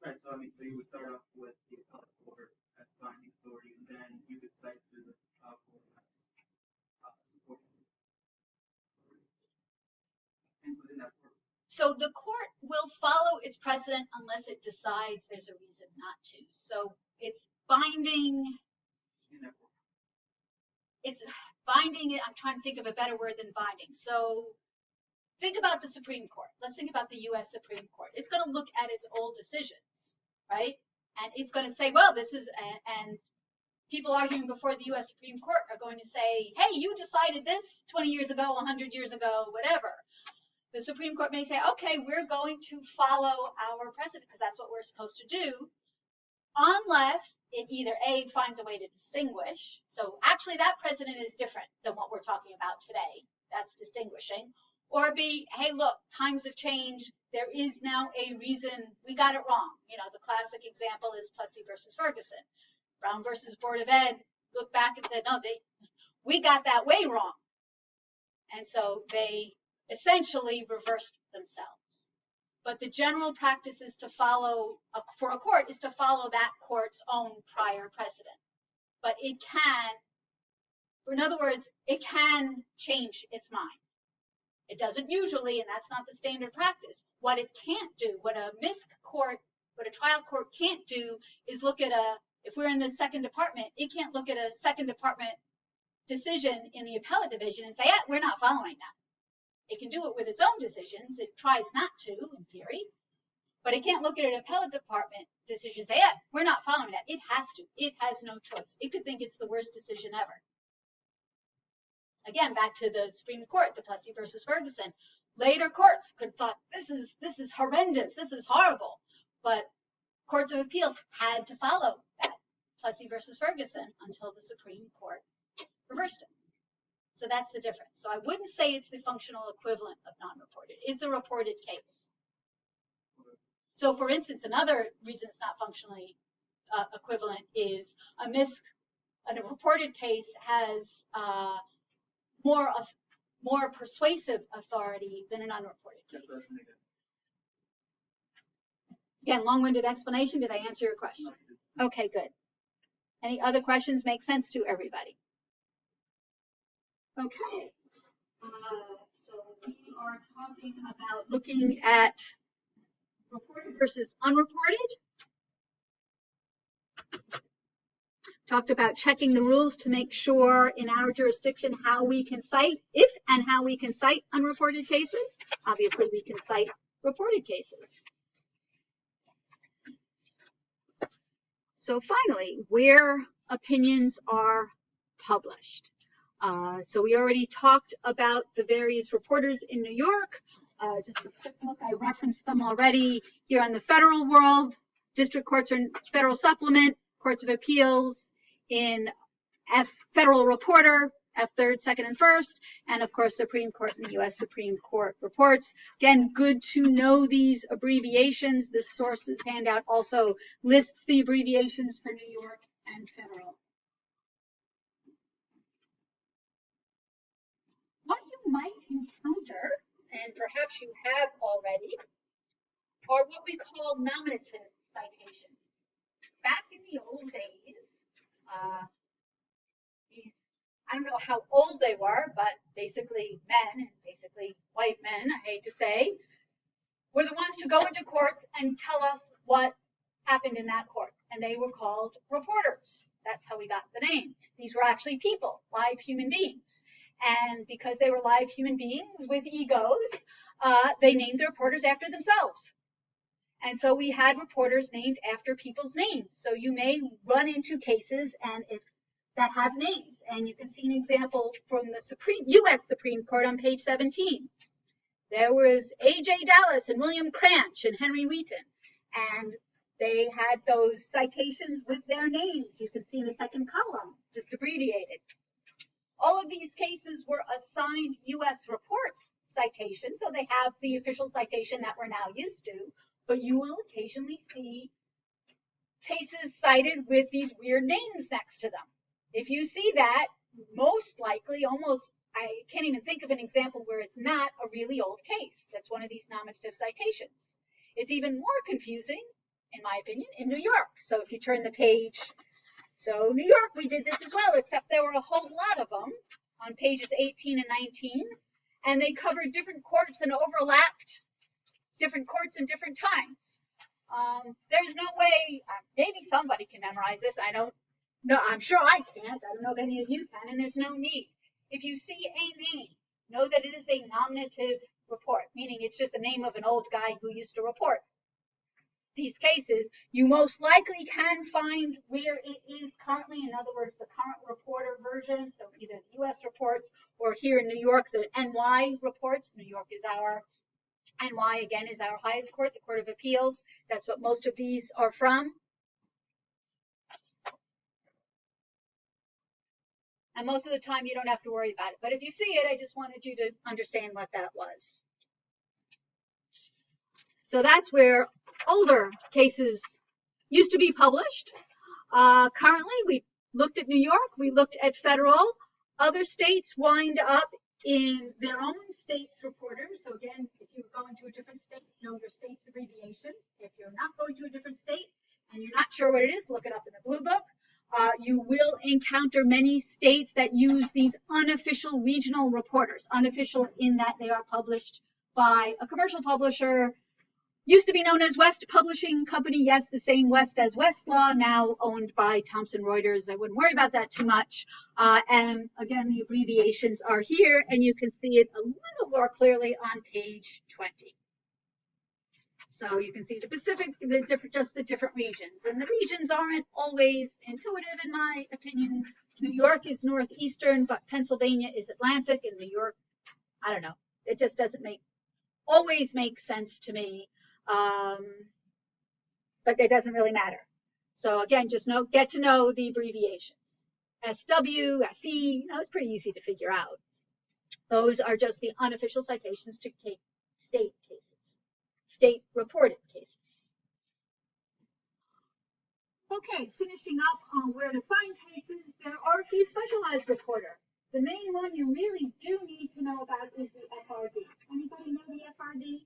Right, so I mean, so you would start off with the appellate court as binding authority, and then you could cite to the trial court as supporting. And within that court. So the court will follow its precedent unless it decides there's a reason not to. So it's binding. In that court. It's binding. I'm trying to think of a better word than binding. So think about the Supreme Court. Let's think about the U.S. Supreme Court. It's going to look at its old decisions, right? And it's going to say, well, this is, and people arguing before the U.S. Supreme Court are going to say, hey, you decided this 20 years ago, 100 years ago, whatever. The Supreme Court may say, okay, we're going to follow our precedent because that's what we're supposed to do, unless it either A, finds a way to distinguish. So actually that precedent is different than what we're talking about today. That's distinguishing. Or B, hey, look, times have changed. There is now a reason we got it wrong. You know, the classic example is Plessy versus Ferguson. Brown versus Board of Ed looked back and said, no, we got that way wrong. And so they essentially reversed themselves. But the general practice is to follow, for a court, is to follow that court's own prior precedent. But it can, in other words, it can change its mind. It doesn't usually, and that's not the standard practice. What it can't do, what a MISC court, what a trial court can't do is look at if we're in the second department, it can't look at a second department decision in the appellate division and say, yeah, we're not following that. It can do it with its own decisions. It tries not to, in theory. But it can't look at an appellate department decision and say, yeah, we're not following that. It has to. It has no choice. It could think it's the worst decision ever. Again, back to the Supreme Court, the Plessy versus Ferguson. Later courts could have thought, this is horrendous. This is horrible. But courts of appeals had to follow that Plessy versus Ferguson until the Supreme Court reversed it. So that's the difference. So I wouldn't say it's the functional equivalent of non-reported. It's a reported case. So for instance, another reason it's not functionally equivalent is a reported case has more persuasive authority than an unreported case. Again, long-winded explanation. Did I answer your question? Okay, good. Any other questions make sense to everybody? Okay. So we are talking about looking at reported versus unreported. Talked about checking the rules to make sure in our jurisdiction how we can cite, if and how we can cite unreported cases. Obviously, we can cite reported cases. So finally, where opinions are published. So we already talked about the various reporters in New York. Just a quick look, I referenced them already here on the federal world. District courts are in Federal Supplement, Courts of Appeals in Federal Reporter, F3rd, 2nd, and 1st, and of course Supreme Court and the U.S. Supreme Court reports. Again, good to know these abbreviations. This sources handout also lists the abbreviations for New York and federal. What you might encounter, and perhaps you have already, are what we call nominative citations. Back in the old days, I don't know how old they were, but basically men, and basically white men, I hate to say, were the ones to go into courts and tell us what happened in that court. And they were called reporters. That's how we got the name. These were actually people, live human beings. And because they were live human beings with egos, they named the reporters after themselves. And so we had reporters named after people's names. So you may run into cases that have names. And you can see an example from the U.S. Supreme Court on page 17. There was A.J. Dallas and William Cranch and Henry Wheaton. And They had those citations with their names. You can see in the second column, just abbreviated. All of these cases were assigned U.S. reports citation, so they have the official citation that we're now used to, but you will occasionally see cases cited with these weird names next to them. If you see that, most likely, almost, I can't even think of an example where it's not a really old case. That's one of these nominative citations. It's even more confusing, in my opinion, in New York. So if you turn the page, so New York, we did this as well, except there were a whole lot of them on pages 18 and 19, and they covered different courts and overlapped different courts in different times. There's no way, maybe somebody can memorize this. I don't know. I'm sure I can't. I don't know if any of you can, and there's no need. If you see a name, know that it is a nominative report, meaning it's just the name of an old guy who used to report these cases. You most likely can find where it is currently, in other words, the current reporter version, so either the U.S. reports or here in New York, the NY reports. New York is our, NY again is our highest court, the Court of Appeals. That's what most of these are from. And most of the time you don't have to worry about it. But if you see it, I just wanted you to understand what that was. So that's where older cases used to be published. Currently, we looked at New York, we looked at federal. Other states wind up in their own state's reporters. So again, if you're going to a different state, know your state's abbreviations. If you're not going to a different state and you're not sure what it is, look it up in the Blue Book. You will encounter many states that use these unofficial regional reporters. Unofficial in that they are published by a commercial publisher. Used to be known as West Publishing Company. Yes, the same West as Westlaw, now owned by Thomson Reuters. I wouldn't worry about that too much. And again, the abbreviations are here, and you can see it a little more clearly on page 20. So you can see the Pacific, just the different regions. And the regions aren't always intuitive, in my opinion. New York is northeastern, but Pennsylvania is Atlantic, and New York, I don't know. It just doesn't always make sense to me. But it doesn't really matter. So again, just get to know the abbreviations. SW, SE, it's pretty easy to figure out. Those are just the unofficial citations to state cases, state reported cases. Okay, finishing up on where to find cases, there are a few specialized reporters. The main one you really do need to know about is the FRD. Anybody know the FRD?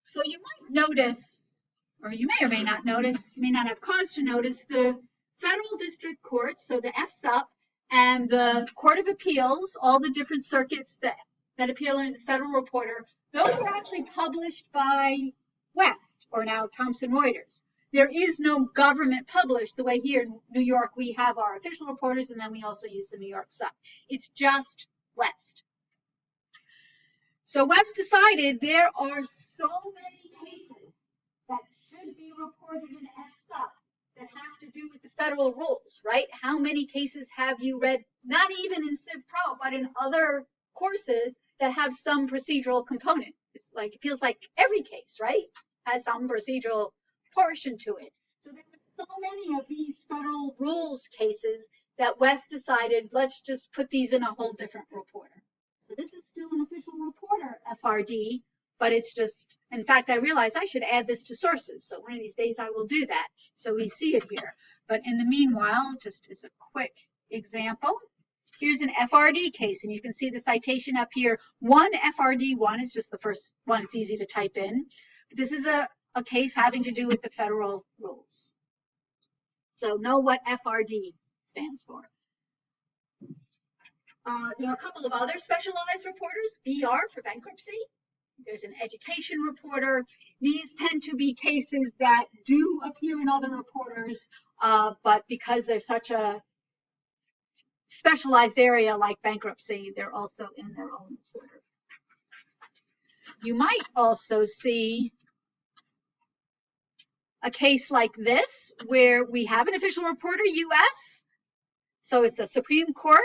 So you might notice, or you may or may not notice, you may not have cause to notice, the federal district courts, so the FSUP, and the Court of Appeals, all the different circuits that appeal in the Federal Reporter, those are actually published by West, or now Thomson Reuters. There is no government published the way here in New York we have our official reporters, and then we also use the New York SUP. It's just West. So West decided there are so many cases that should be reported in FSUP that have to do with the federal rules, right? How many cases have you read, not even in Civ Pro, but in other courses that have some procedural component? It's like, it feels like every case, right, has some procedural portion to it. So there were so many of these federal rules cases that West decided, let's just put these in a whole different reporter. So this is still an official reporter, FRD, but it's just, in fact, I realized I should add this to sources. So one of these days I will do that. So we see it here. But in the meanwhile, just as a quick example, here's an FRD case, and you can see the citation up here. One FRD1 is just the first one. It's easy to type in. But this is a case having to do with the federal rules. So know what FRD stands for. There are a couple of other specialized reporters, BR for bankruptcy. There's an education reporter. These tend to be cases that do appear in other reporters, but because they're such a specialized area like bankruptcy, they're also in their own reporter. You might also see a case like this where we have an official reporter, U.S., so it's a Supreme Court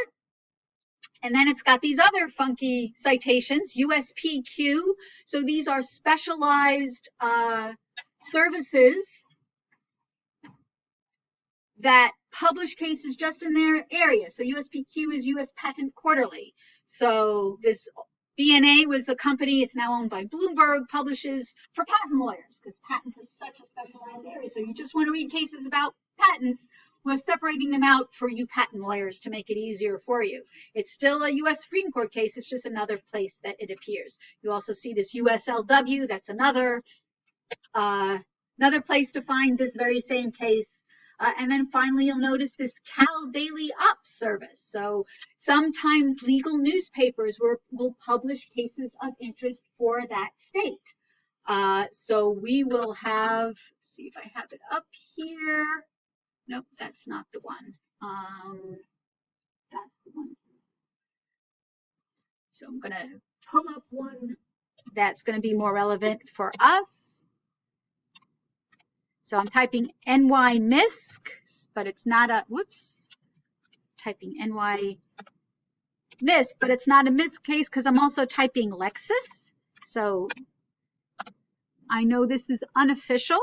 And then it's got these other funky citations, USPQ. So these are specialized services that publish cases just in their area. So USPQ is US Patent Quarterly. So this BNA was the company, it's now owned by Bloomberg, publishes for patent lawyers, because patents is such a specialized area. So you just want to read cases about patents, we're separating them out for you patent lawyers to make it easier for you. It's still a US Supreme Court case, it's just another place that it appears. You also see this USLW, that's another place to find this very same case. And then finally, you'll notice this Cal Daily Ops service. So sometimes legal newspapers will publish cases of interest for that state. So we will have, see if I have it up here. Nope, that's not the one. That's the one. So I'm going to pull up one that's going to be more relevant for us. So I'm typing NYMISC, but it's not a, whoops, typing NYMISC, but it's not a MISC case because I'm also typing Lexis. So I know this is unofficial.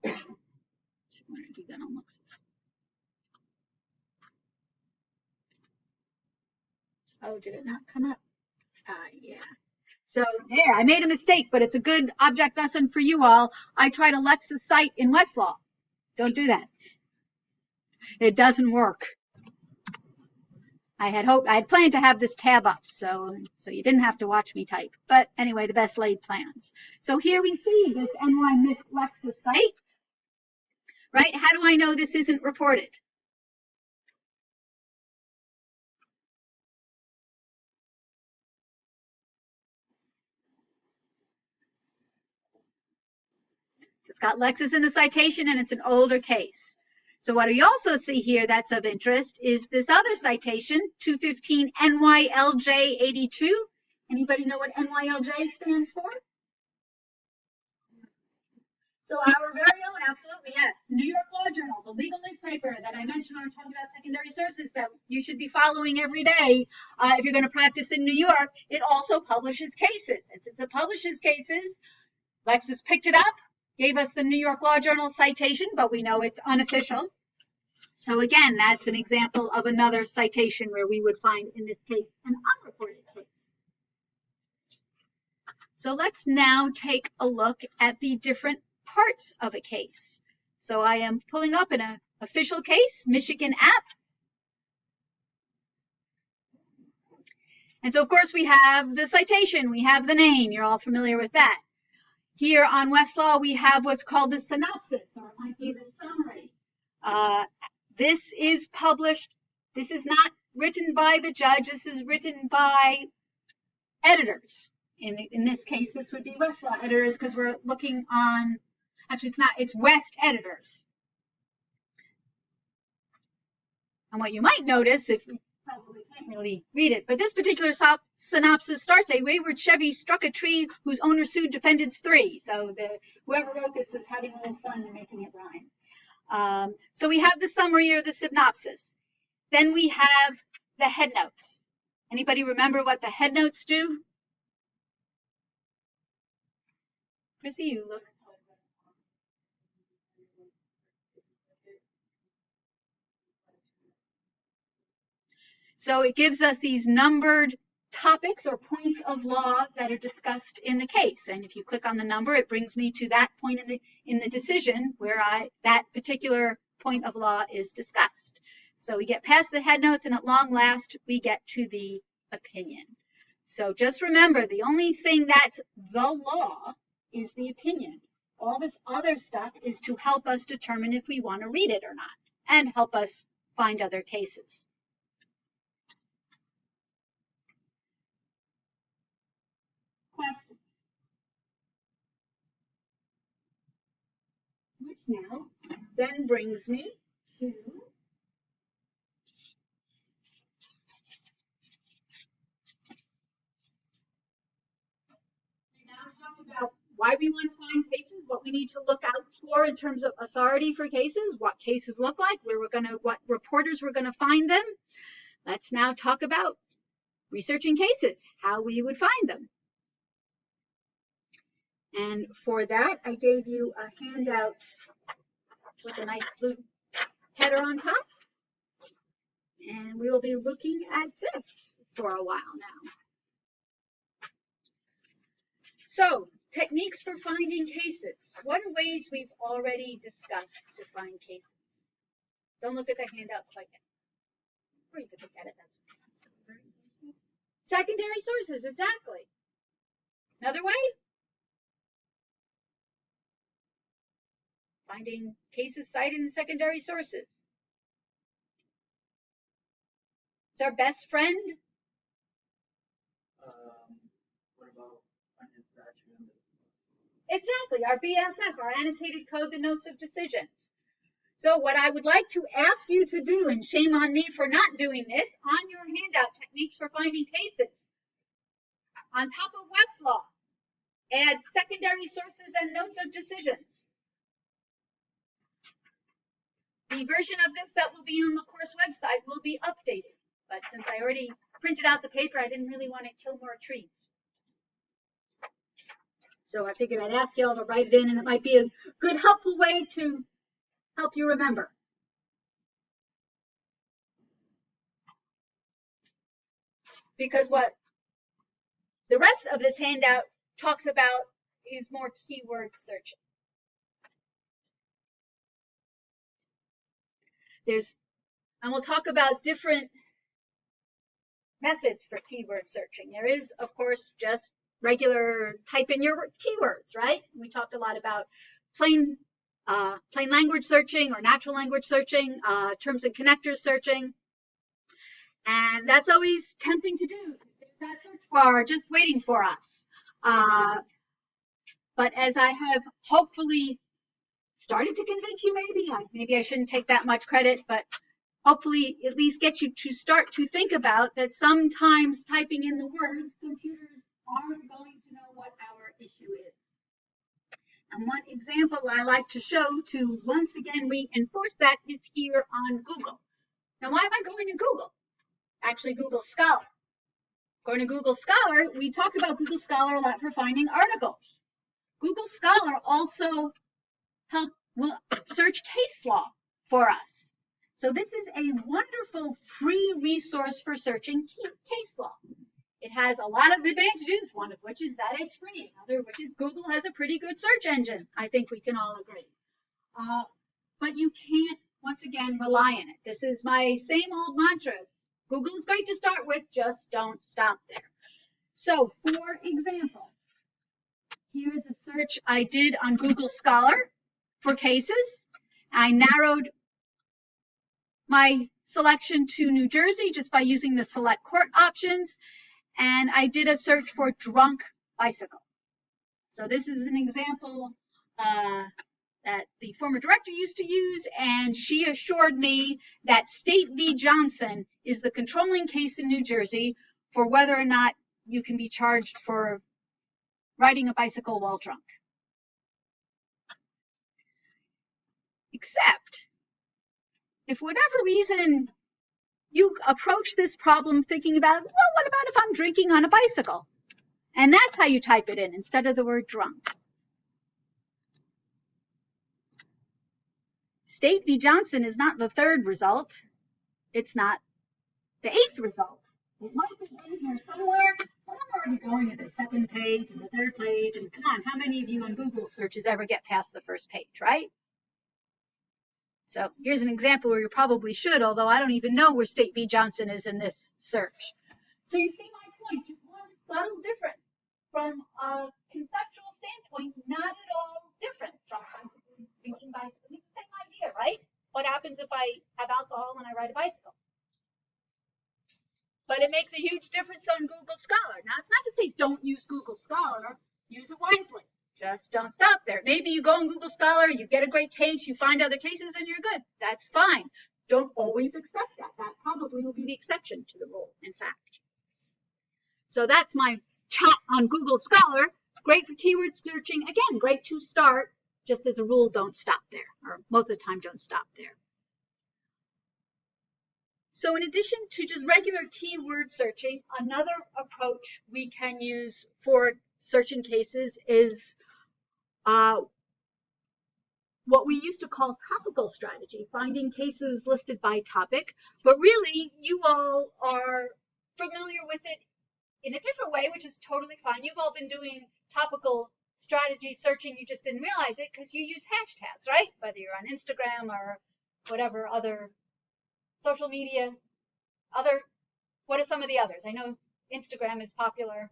So I'm going to do that on Lexis. Oh, did it not come up? Yeah. So there, I made a mistake, but it's a good object lesson for you all. I tried a Lexis site in Westlaw. Don't do that. It doesn't work. I had planned to have this tab up, so you didn't have to watch me type. But anyway, the best laid plans. So here we see this NYMISC Lexis site, right? How do I know this isn't reported? It's got Lexis in the citation and it's an older case. So what we also see here that's of interest is this other citation, 215 NYLJ 82. Anybody know what NYLJ stands for? So our very own, absolutely, yes, New York Law Journal, the legal newspaper that I mentioned when we were talking about secondary sources that you should be following every day if you're going to practice in New York. It also publishes cases. And since it publishes cases, Lexis picked it up, gave us the New York Law Journal citation, but we know it's unofficial. So again, that's an example of another citation where we would find, in this case, an unreported case. So let's now take a look at the different parts of a case. So I am pulling up an official case, Michigan App. And so, of course, we have the citation, we have the name. You're all familiar with that. Here on Westlaw, we have what's called the synopsis, or it might be the summary. This is published. This is not written by the judge. This is written by editors. In this case, this would be Westlaw editors because we're looking on, actually it's not, it's West editors. And what you might notice, if you probably can't really read it, but this particular synopsis starts, a wayward Chevy struck a tree whose owner sued defendants 3. So whoever wrote this was having a little fun and making it rhyme. So we have the summary or the synopsis. Then we have the headnotes. Anybody remember what the headnotes do? Chrissy, you look. So it gives us these numbered topics or points of law that are discussed in the case. And if you click on the number, it brings me to that point in the decision where that particular point of law is discussed. So we get past the headnotes, and at long last, we get to the opinion. So just remember, the only thing that's the law is the opinion. All this other stuff is to help us determine if we want to read it or not, and help us find other cases. Questions? Which now then brings me to we now talk about why we want to find cases, what we need to look out for. explore in terms of authority for cases, what cases look like, what reporters we're gonna find them. Let's now talk about researching cases, how we would find them. And for that, I gave you a handout with a nice blue header on top. And we will be looking at this for a while now. So, techniques for finding cases. What are ways we've already discussed to find cases? Don't look at the handout quite yet. Or you could look at it, that's okay. Secondary sources, exactly. Another way? Finding cases cited in secondary sources. It's our best friend. What about finding statute? Exactly, our BSF, our annotated code, the notes of decisions. So what I would like to ask you to do, and shame on me for not doing this, on your handout, techniques for finding cases. On top of Westlaw, add secondary sources and notes of decisions. The version of this that will be on the course website will be updated. But since I already printed out the paper, I didn't really want to kill more trees. So I figured I'd ask you all to write it in, and it might be a good, helpful way to help you remember. Because what the rest of this handout talks about is more keyword searching. And we'll talk about different methods for keyword searching. There is, of course, just regular type in your keywords, right? We talked a lot about plain language searching or natural language searching, terms and connectors searching. And that's always tempting to do. There's that search bar just waiting for us. But as I have hopefully started to convince you, maybe I shouldn't take that much credit, but hopefully at least get you to start to think about that sometimes typing in the words, computers aren't going to know what our issue is. And one example I like to show to once again reinforce that is here on Google. Now, why am I going to Google? Actually, Google Scholar. Going to Google Scholar, we talked about Google Scholar a lot for finding articles. Google Scholar also will search case law for us. So this is a wonderful free resource for searching case law. It has a lot of advantages, one of which is that it's free, another which is Google has a pretty good search engine. I think we can all agree. But you can't, once again, rely on it. This is my same old mantra. Google is great to start with, just don't stop there. So, for example, here is a search I did on Google Scholar for cases. I narrowed my selection to New Jersey just by using the select court options, and I did a search for drunk bicycle. So this is an example that the former director used to use, and she assured me that State v. Johnson is the controlling case in New Jersey for whether or not you can be charged for riding a bicycle while drunk. Except, if for whatever reason you approach this problem thinking about, well, what about if I'm drinking on a bicycle? And that's how you type it in instead of the word drunk. State v. Johnson is not the third result. It's not the 8th result. It might be in here somewhere, but I'm already going to the second page and the third page. And come on, how many of you on Google searches ever get past the first page, right? So here's an example where you probably should, although I don't even know where State v. Johnson is in this search. So you see my point, just one subtle difference. From a conceptual standpoint, not at all different from drinking bicycle. It's the same idea, right? What happens if I have alcohol and I ride a bicycle? But it makes a huge difference on Google Scholar. Now, it's not to say don't use Google Scholar, use it wisely. Just don't stop there. Maybe you go on Google Scholar, you get a great case, you find other cases, and you're good. That's fine. Don't always expect that. That probably will be the exception to the rule, in fact. So that's my chat on Google Scholar. Great for keyword searching. Again, great to start just as a rule, don't stop there, or most of the time don't stop there. So in addition to just regular keyword searching, another approach we can use for searching cases is what we used to call topical strategy, finding cases listed by topic. But really, you all are familiar with it in a different way, which is totally fine. You've all been doing topical strategy searching. You just didn't realize it because you use hashtags, right? Whether you're on Instagram or whatever other social media. What are some of the others? I know Instagram is popular.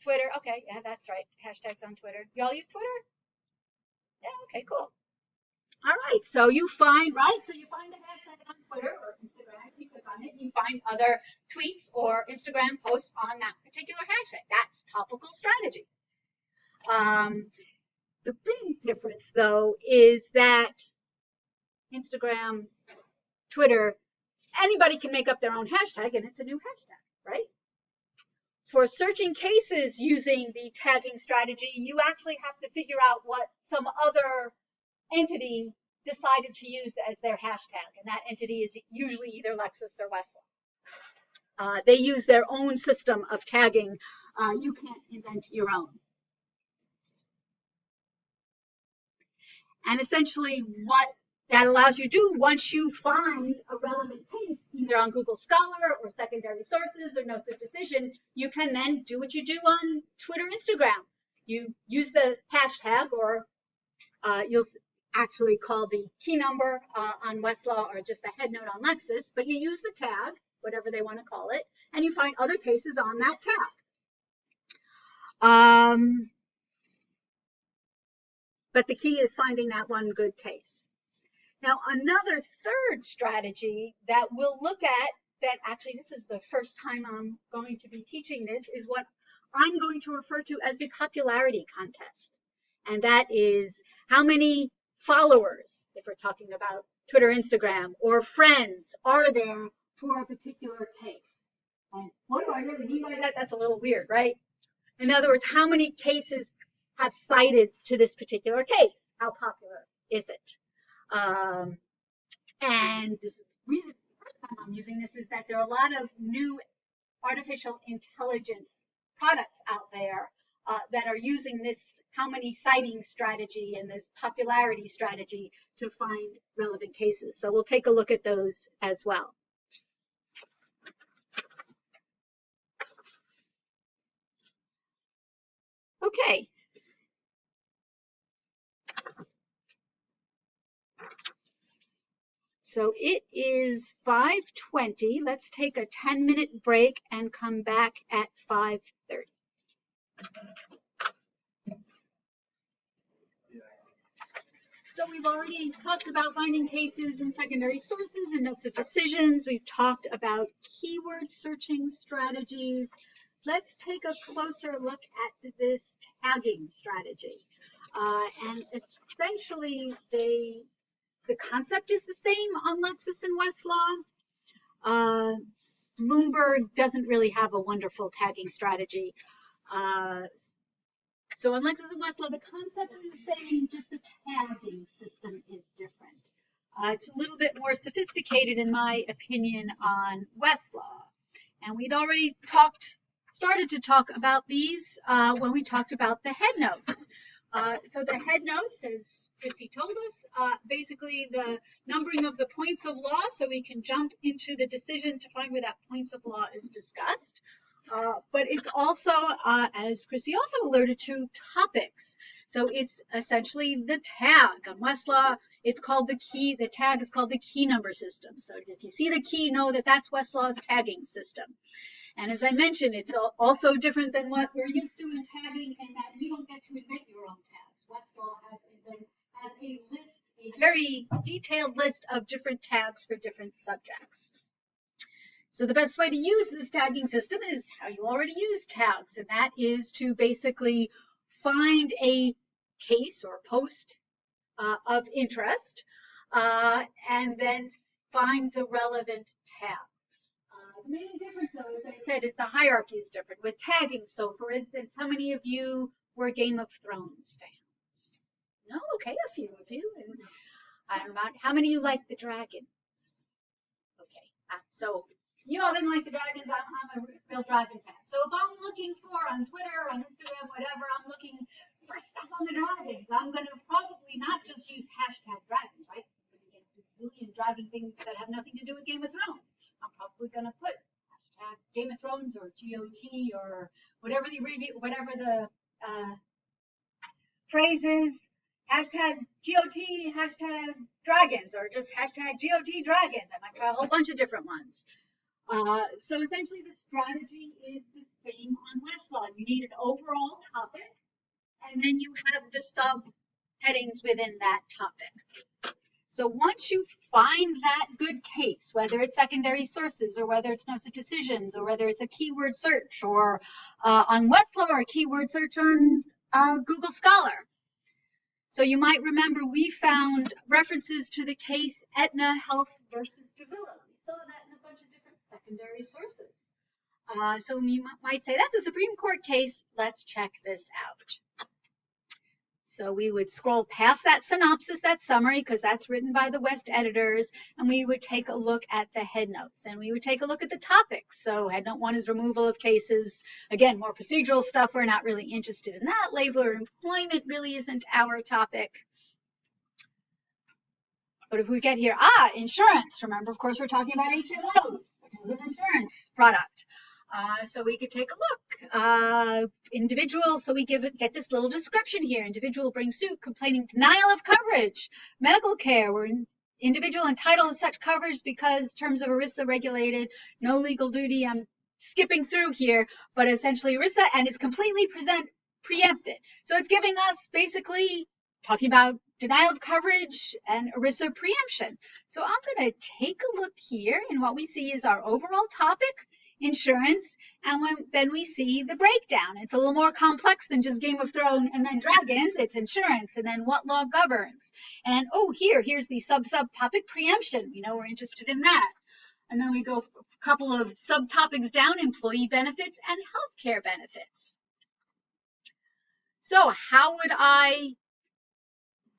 Twitter, okay, yeah, that's right. Hashtags on Twitter. Y'all use Twitter? Yeah, okay, cool. All right, so you find the hashtag on Twitter or Instagram, you click on it, you find other tweets or Instagram posts on that particular hashtag. That's topical strategy. The big difference, though, is that Instagram, Twitter, anybody can make up their own hashtag, and it's a new hashtag, right? For searching cases using the tagging strategy, you actually have to figure out what some other entity decided to use as their hashtag, and that entity is usually either Lexis or Westlaw. They use their own system of tagging. You can't invent your own. And essentially what that allows you to do, once you find a relevant case, either on Google Scholar or secondary sources or notes of decision, you can then do what you do on Twitter, Instagram. You use the hashtag, or you'll actually call the key number on Westlaw or just a head note on Lexis, but you use the tag, whatever they want to call it, and you find other cases on that tag. But the key is finding that one good case. Now, another third strategy that we'll look at, that actually this is the first time I'm going to be teaching this, is what I'm going to refer to as the popularity contest. And that is how many followers, if we're talking about Twitter, Instagram, or friends, are there for a particular case. And what do I really mean by that? That's a little weird, right? In other words, how many cases have cited to this particular case? How popular is it? And the reason I'm using this is that there are a lot of new artificial intelligence products out there that are using this how many citing strategy and this popularity strategy to find relevant cases. So we'll take a look at those as well. Okay. So it is 5:20. Let's take a 10-minute break and come back at 5:30. So we've already talked about finding cases in secondary sources and notes of decisions. We've talked about keyword searching strategies. Let's take a closer look at this tagging strategy. And essentially, the concept is the same on Lexis and Westlaw. Bloomberg doesn't really have a wonderful tagging strategy. So on Lexis and Westlaw, the concept is the same, just the tagging system is different. It's a little bit more sophisticated, in my opinion, on Westlaw. And we'd already started to talk about these when we talked about the head notes. So the head notes, as Chrissy told us, basically the numbering of the points of law, so we can jump into the decision to find where that points of law is discussed. But it's also, as Chrissy also alluded to, topics. So it's essentially the tag. On Westlaw, it's called the key. The tag is called the key number system. So if you see the key, know that that's Westlaw's tagging system. And as I mentioned, it's also different than what we're used to in tagging, in that you don't get to invent your own tags. Westlaw has a list, a very detailed list of different tags for different subjects. So the best way to use this tagging system is how you already use tags, and that is to basically find a case or post of interest, and then find the relevant tag. The main difference, though, as I said, is the hierarchy is different with tagging. So, for instance, how many of you were Game of Thrones fans? Okay, a few of you. And I don't know how many of you like the dragons. Okay, so you all didn't like the dragons. I'm a real dragon fan. So if I'm looking for on Twitter, on Instagram, whatever, I'm looking for stuff on the dragons. I'm going to probably not just use hashtag dragons, right? I'm going to get a zillion dragon things that have nothing to do with Game of Thrones. I'm probably going to put hashtag Game of Thrones or GOT or whatever the phrase is. Hashtag GOT, hashtag dragons, or just hashtag GOT dragons. I might try a whole bunch of different ones. So essentially the strategy is the same on Westlaw. You need an overall topic, and then you have the subheadings within that topic. So once you find that good case, whether it's secondary sources or whether it's no such decisions or whether it's a keyword search or on Westlaw or a keyword search on Google Scholar. So you might remember we found references to the case Aetna Health versus Davila. We saw that in a bunch of different secondary sources. So you might say, that's a Supreme Court case. Let's check this out. So we would scroll past that synopsis, that summary, because that's written by the West editors, and we would take a look at the headnotes, and we would take a look at the topics. So headnote 1 is removal of cases. Again, more procedural stuff. We're not really interested in that. Labor employment really isn't our topic. But if we get here, insurance. Remember, of course, we're talking about HMOs, which is an insurance product. So we could take a look. Individual, so we get this little description here. Individual brings suit complaining denial of coverage. Medical care, where individual entitled to such coverage because terms of ERISA regulated, no legal duty. I'm skipping through here, but essentially ERISA, and it's completely preempted. So it's giving us basically talking about denial of coverage and ERISA preemption. So I'm going to take a look here, and what we see is our overall topic, insurance, and then we see the breakdown. It's a little more complex than just Game of Thrones and then dragons. It's insurance and then what law governs. And here's the subtopic preemption. We know we're interested in that. And then we go a couple of subtopics down, employee benefits and healthcare benefits. So how would I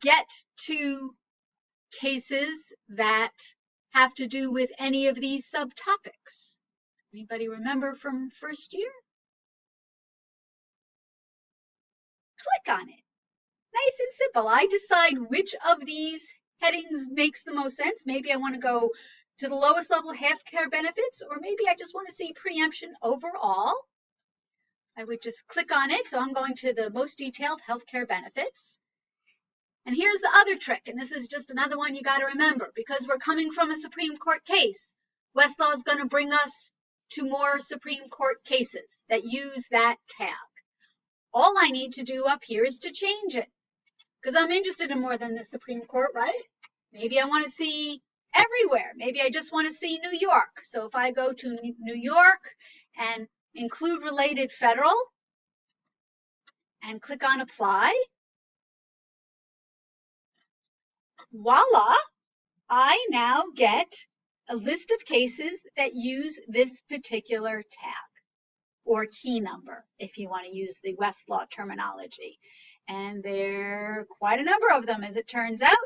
get to cases that have to do with any of these subtopics? Anybody remember from first year? Click on it. Nice and simple. I decide which of these headings makes the most sense. Maybe I want to go to the lowest level healthcare benefits, or maybe I just want to see preemption overall. I would just click on it. So I'm going to the most detailed healthcare benefits. And here's the other trick, and this is just another one you got to remember, because we're coming from a Supreme Court case. Westlaw is going to bring us to more Supreme Court cases that use that tag. All I need to do up here is to change it, because I'm interested in more than the Supreme Court, right? Maybe I want to see everywhere. Maybe I just want to see New York. So if I go to New York and include related federal and click on apply, voila, I now get a list of cases that use this particular tag or key number, if you want to use the Westlaw terminology. And there are quite a number of them, as it turns out.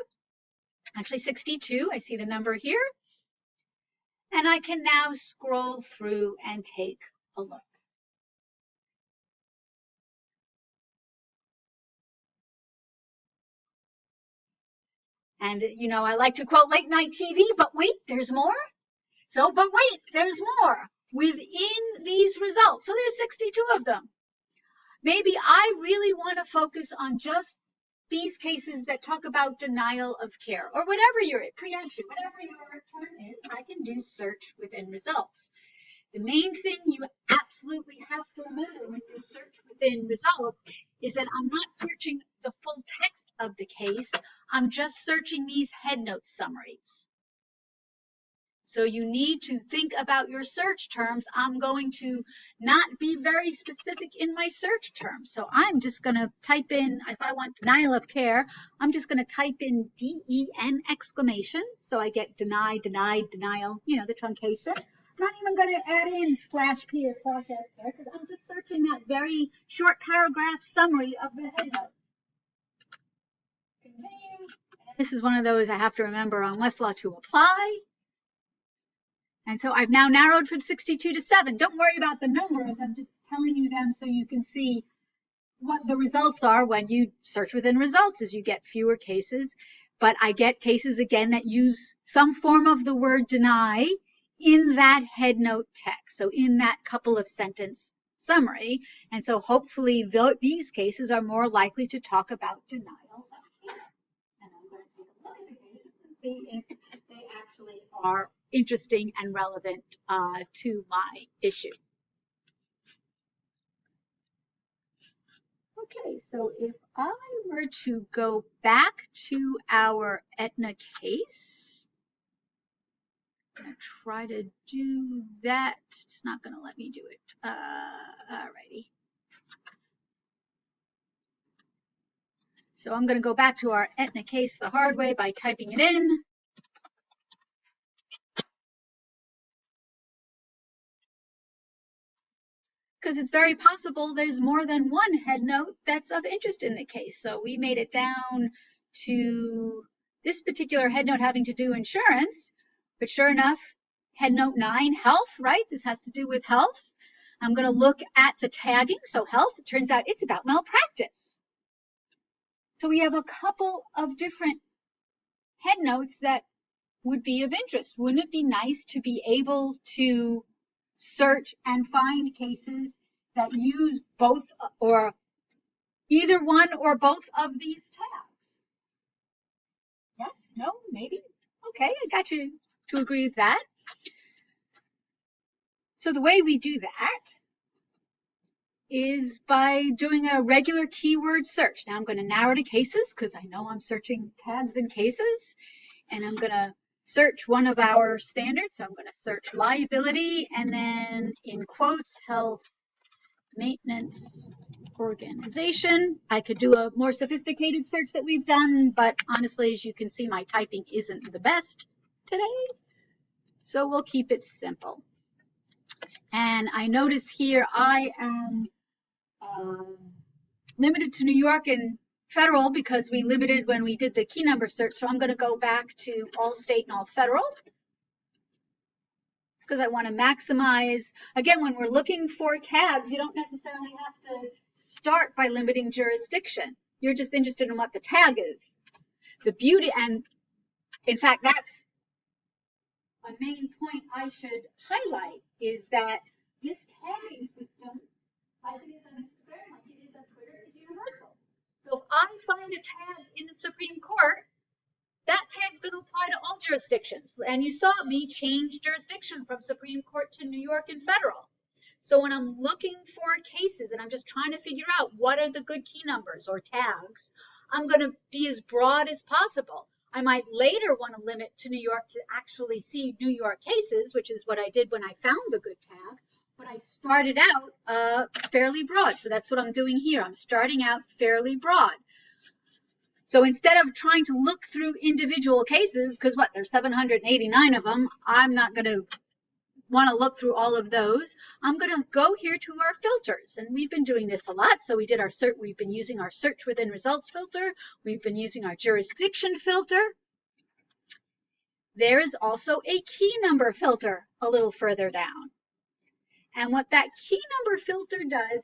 Actually 62, I see the number here. And I can now scroll through and take a look. And, you know, I like to quote late night TV, but wait, there's more. But wait, there's more within these results. So there's 62 of them. Maybe I really want to focus on just these cases that talk about denial of care, or whatever your preemption, whatever your term is, I can do search within results. The main thing you absolutely have to remember with this search within results is that I'm not searching the full text of the case. I'm just searching these headnote summaries. So you need to think about your search terms. I'm going to not be very specific in my search terms. So I'm just going to type in, if I want denial of care, I'm just going to type in DEN exclamation. So I get deny, denied, denial, you know, the truncation. I'm not even going to add in /P or /S there, because I'm just searching that very short paragraph summary of the headnote. continue. This is one of those I have to remember on Westlaw to apply. And so I've now narrowed from 62 to 7. Don't worry about the numbers. I'm just telling you them so you can see what the results are when you search within results, as you get fewer cases. But I get cases, again, that use some form of the word deny in that headnote text, so in that couple of sentence summary. And so hopefully these cases are more likely to talk about denial of care. And I'm going to take a look at the cases and see if they actually are interesting and relevant to my issue. Okay, so if I were to go back to our Aetna case, I'm going to try to do that. It's not going to let me do it. Alrighty. So I'm going to go back to our Aetna case the hard way by typing it in. Because it's very possible there's more than one head note that's of interest in the case. So we made it down to this particular head note having to do insurance, but sure enough, head note 9, health, right? This has to do with health. I'm going to look at the tagging. So health, it turns out it's about malpractice. So we have a couple of different head notes that would be of interest. Wouldn't it be nice to be able to search and find cases that use both or either one or both of these tags? Yes? No? Maybe? Okay, I got you to agree with that. So the way we do that is by doing a regular keyword search. Now I'm going to narrow to cases because I know I'm searching tags and cases, and I'm going to search one of our standards. So I'm going to search liability and then in quotes, health maintenance organization. I could do a more sophisticated search that we've done, but honestly, as you can see, my typing isn't the best today. So we'll keep it simple. And I notice here I am limited to New York and federal because we limited when we did the key number search. So I'm going to go back to all state and all federal because I want to maximize. Again, when we're looking for tags, you don't necessarily have to start by limiting jurisdiction. You're just interested in what the tag is. The beauty, and in fact, that's a main point I should highlight, is that this tagging system, like it is on Instagram, like it is on Twitter, is universal. So if I find a tag in the Supreme Court, that tag's going to apply to all jurisdictions. And you saw me change jurisdiction from Supreme Court to New York and federal. So when I'm looking for cases and I'm just trying to figure out what are the good key numbers or tags, I'm going to be as broad as possible. I might later want to limit to New York to actually see New York cases, which is what I did when I found the good tag. But I started out fairly broad. So that's what I'm doing here. I'm starting out fairly broad. So instead of trying to look through individual cases, because what, there's 789 of them, I'm not going to want to look through all of those. I'm going to go here to our filters. And we've been doing this a lot. So we did our search. We've been using our search within results filter. We've been using our jurisdiction filter. There is also a key number filter a little further down. And what that key number filter does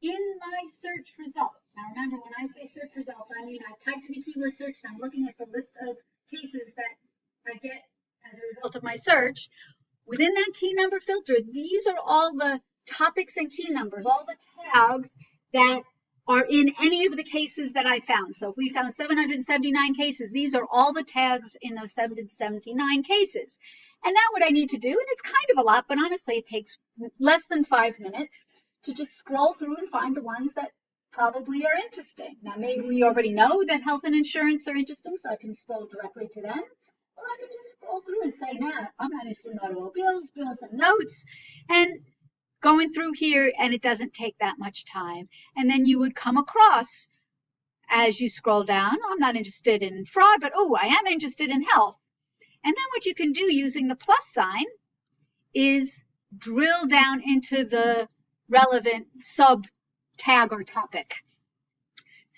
in my search results. Now remember, when I say search results, I mean I typed in a keyword search and I'm looking at the list of cases that I get as a result of my search. Within that key number filter, these are all the topics and key numbers, all the tags that are in any of the cases that I found. So if we found 779 cases, these are all the tags in those 779 cases. And now what I need to do, and it's kind of a lot, but honestly it takes less than 5 minutes to just scroll through and find the ones that probably are interesting. Now maybe we already know that health and insurance are interesting, so I can scroll directly to them. Or I can just scroll through and say, nah, I'm not interested in automobiles, bills and notes, and going through here, and it doesn't take that much time. And then you would come across, as you scroll down, I'm not interested in fraud, but oh, I am interested in health. And then what you can do using the plus sign is drill down into the relevant sub tag or topic.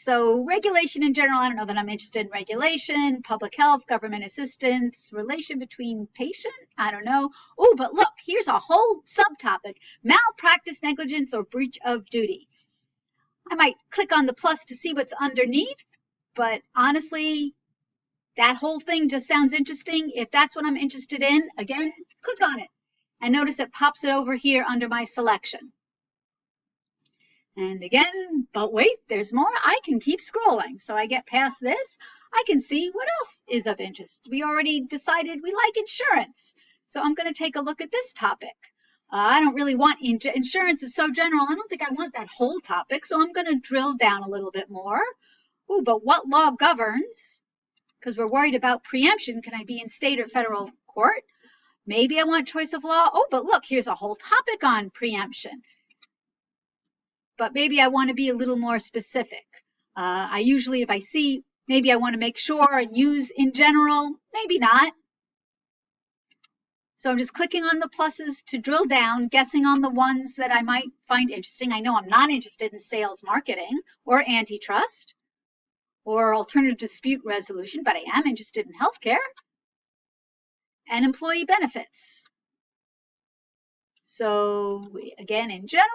So regulation in general, I don't know that I'm interested in regulation, public health, government assistance, relation between patient, I don't know. Oh, but look, here's a whole subtopic, malpractice, negligence, or breach of duty. I might click on the plus to see what's underneath, but honestly, that whole thing just sounds interesting. If that's what I'm interested in, again, click on it. And notice it pops it over here under my selection. And again, but wait, there's more. I can keep scrolling. So I get past this. I can see what else is of interest. We already decided we like insurance. So I'm going to take a look at this topic. I don't really want insurance is so general. I don't think I want that whole topic. So I'm going to drill down a little bit more. Ooh, but what law governs? Because we're worried about preemption. Can I be in state or federal court? Maybe I want choice of law. Oh, but look, here's a whole topic on preemption. But maybe I want to be a little more specific. I usually, if I see, maybe I want to make sure and use in general, maybe not. So I'm just clicking on the pluses to drill down, guessing on the ones that I might find interesting. I know I'm not interested in sales marketing or antitrust or alternative dispute resolution, but I am interested in healthcare and employee benefits. So again, in general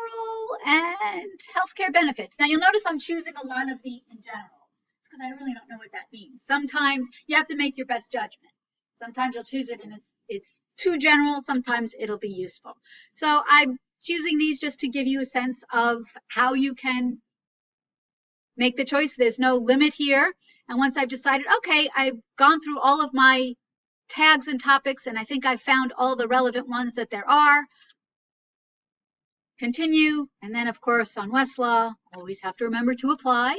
and healthcare benefits. Now you'll notice I'm choosing a lot of the in generals because I really don't know what that means. Sometimes you have to make your best judgment. Sometimes you'll choose it and it's too general. Sometimes it'll be useful. So I'm choosing these just to give you a sense of how you can make the choice. There's no limit here. And once I've decided, okay, I've gone through all of my tags and topics and I think I've found all the relevant ones that there are. Continue, and then of course on Westlaw, always have to remember to apply.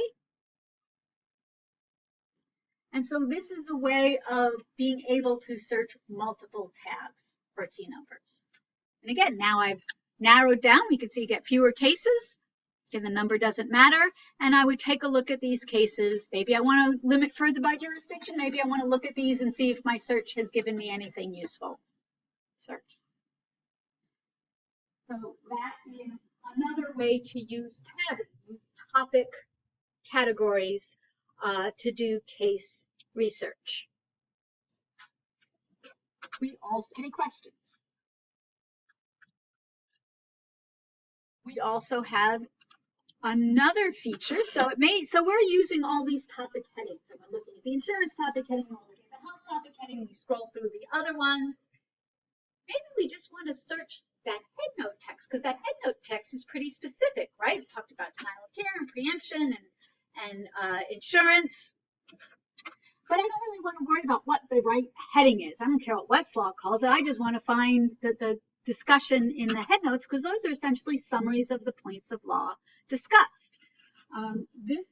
And so this is a way of being able to search multiple tags for key numbers. And again, now I've narrowed down, we can see you get fewer cases. Again, the number doesn't matter. And I would take a look at these cases. Maybe I want to limit further by jurisdiction. Maybe I want to look at these and see if my search has given me anything useful. Search. So that is another way to use tags, use topic categories to do case research. Any questions? We also have another feature. So we're using all these topic headings. So we're looking at the insurance topic heading, we're looking at the health topic heading, we scroll through the other ones. Maybe we just want to search that headnote text because that headnote text is pretty specific, right? We talked about denial of care and preemption and insurance. But I don't really want to worry about what the right heading is. I don't care what Westlaw calls it. I just want to find the discussion in the headnotes because those are essentially summaries of the points of law discussed. This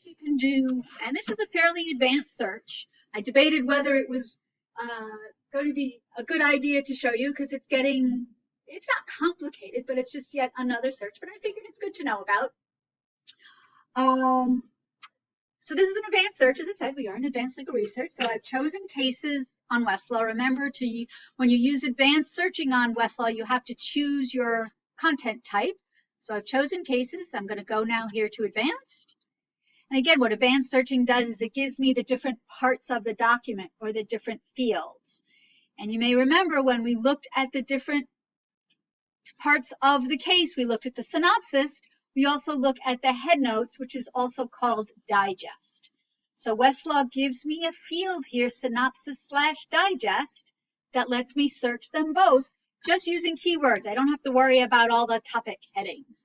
you can do, and this is a fairly advanced search. I debated whether it was going to be a good idea to show you because it's not complicated, but it's just yet another search, but I figured it's good to know about. So this is an advanced search. As I said, we are in advanced legal research. So I've chosen cases on Westlaw. Remember, when you use advanced searching on Westlaw, you have to choose your content type. So I've chosen cases. I'm going to go now here to advanced. And again, what advanced searching does is it gives me the different parts of the document or the different fields. And you may remember when we looked at the different parts of the case, we looked at the synopsis. We also look at the headnotes, which is also called digest. So Westlaw gives me a field here, synopsis/digest, that lets me search them both just using keywords. I don't have to worry about all the topic headings.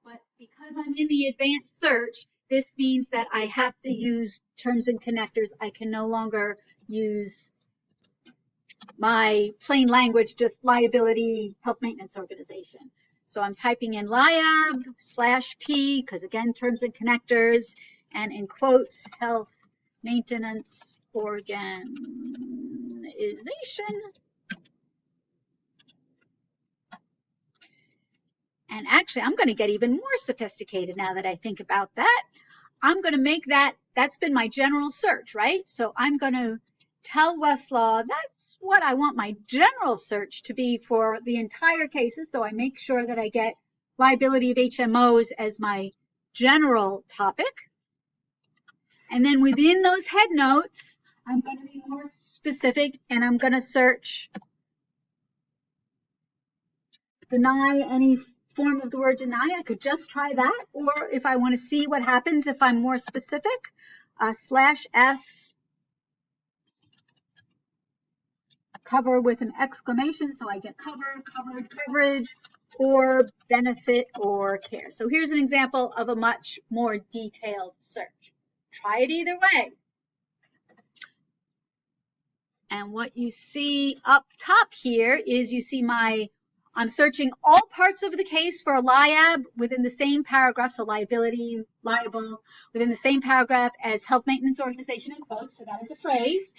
But because I'm in the advanced search, this means that I have to use terms and connectors. I can no longer use my plain language, just liability health maintenance organization. So I'm typing in liab/P, because again, terms and connectors, and in quotes, health maintenance organization. And actually, I'm going to get even more sophisticated now that I think about that. I'm going to make that's been my general search, right? So I'm going to tell Westlaw that's what I want my general search to be for the entire cases. So I make sure that I get liability of HMOs as my general topic. And then within those head notes, I'm going to be more specific and I'm going to search deny any form of the word deny. I could just try that. Or if I want to see what happens if I'm more specific, /s cover with an exclamation. So I get cover, covered, coverage, or benefit or care. So here's an example of a much more detailed search. Try it either way. And what you see up top here is you see I'm searching all parts of the case for a liab within the same paragraph, so liability, liable, within the same paragraph as health maintenance organization in quotes, so that is a phrase.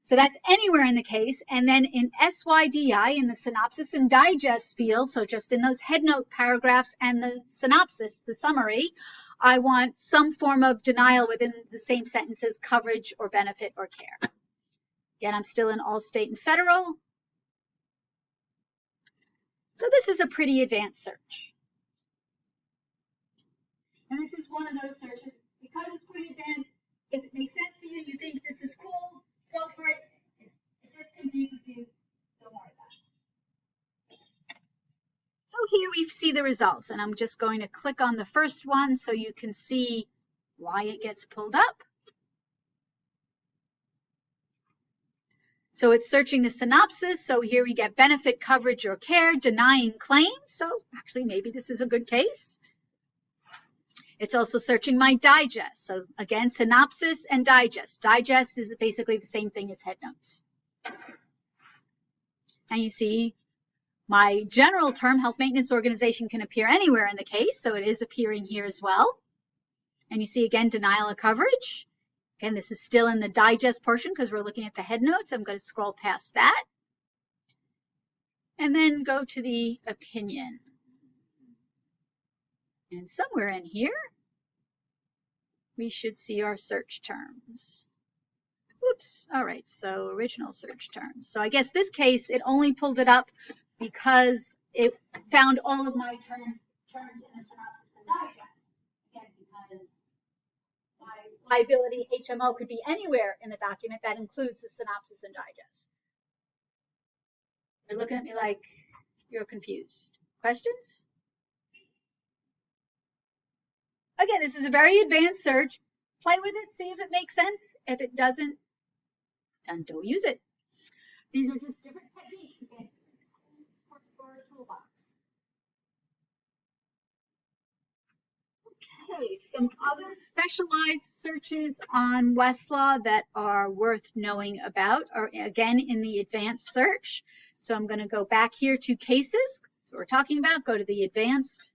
So that's anywhere in the case. And then in SYDI, in the synopsis and digest field, so just in those headnote paragraphs and the synopsis, the summary, I want some form of denial within the same sentences, coverage or benefit or care. Again, I'm still in all state and federal. So this is a pretty advanced search. And this is one of those searches, because it's pretty advanced, if it makes sense to you, you think this is cool, go for it. If it just confuses you, don't worry about it. So here we see the results, and I'm just going to click on the first one so you can see why it gets pulled up. So it's searching the synopsis. So here we get benefit, coverage, or care, denying claim. So actually, maybe this is a good case. It's also searching my digest. So again, synopsis and digest. Digest is basically the same thing as headnotes. And you see my general term, health maintenance organization, can appear anywhere in the case. So it is appearing here as well. And you see again, denial of coverage. Again, this is still in the digest portion because we're looking at the head notes. I'm going to scroll past that. And then go to the opinion. And somewhere in here, we should see our search terms. Whoops. All right, so original search terms. So I guess this case, it only pulled it up because it found all of my terms in the synopsis and digest. Again, because my liability HMO could be anywhere in the document that includes the synopsis and digest. You're looking at me like you're confused. Questions? Again, this is a very advanced search. Play with it, see if it makes sense. If it doesn't, then don't use it. These are just different techniques again for a toolbox. Okay, some other specialized searches on Westlaw that are worth knowing about are again in the advanced search. So I'm going to go back here to cases. So we're talking about, go to the advanced.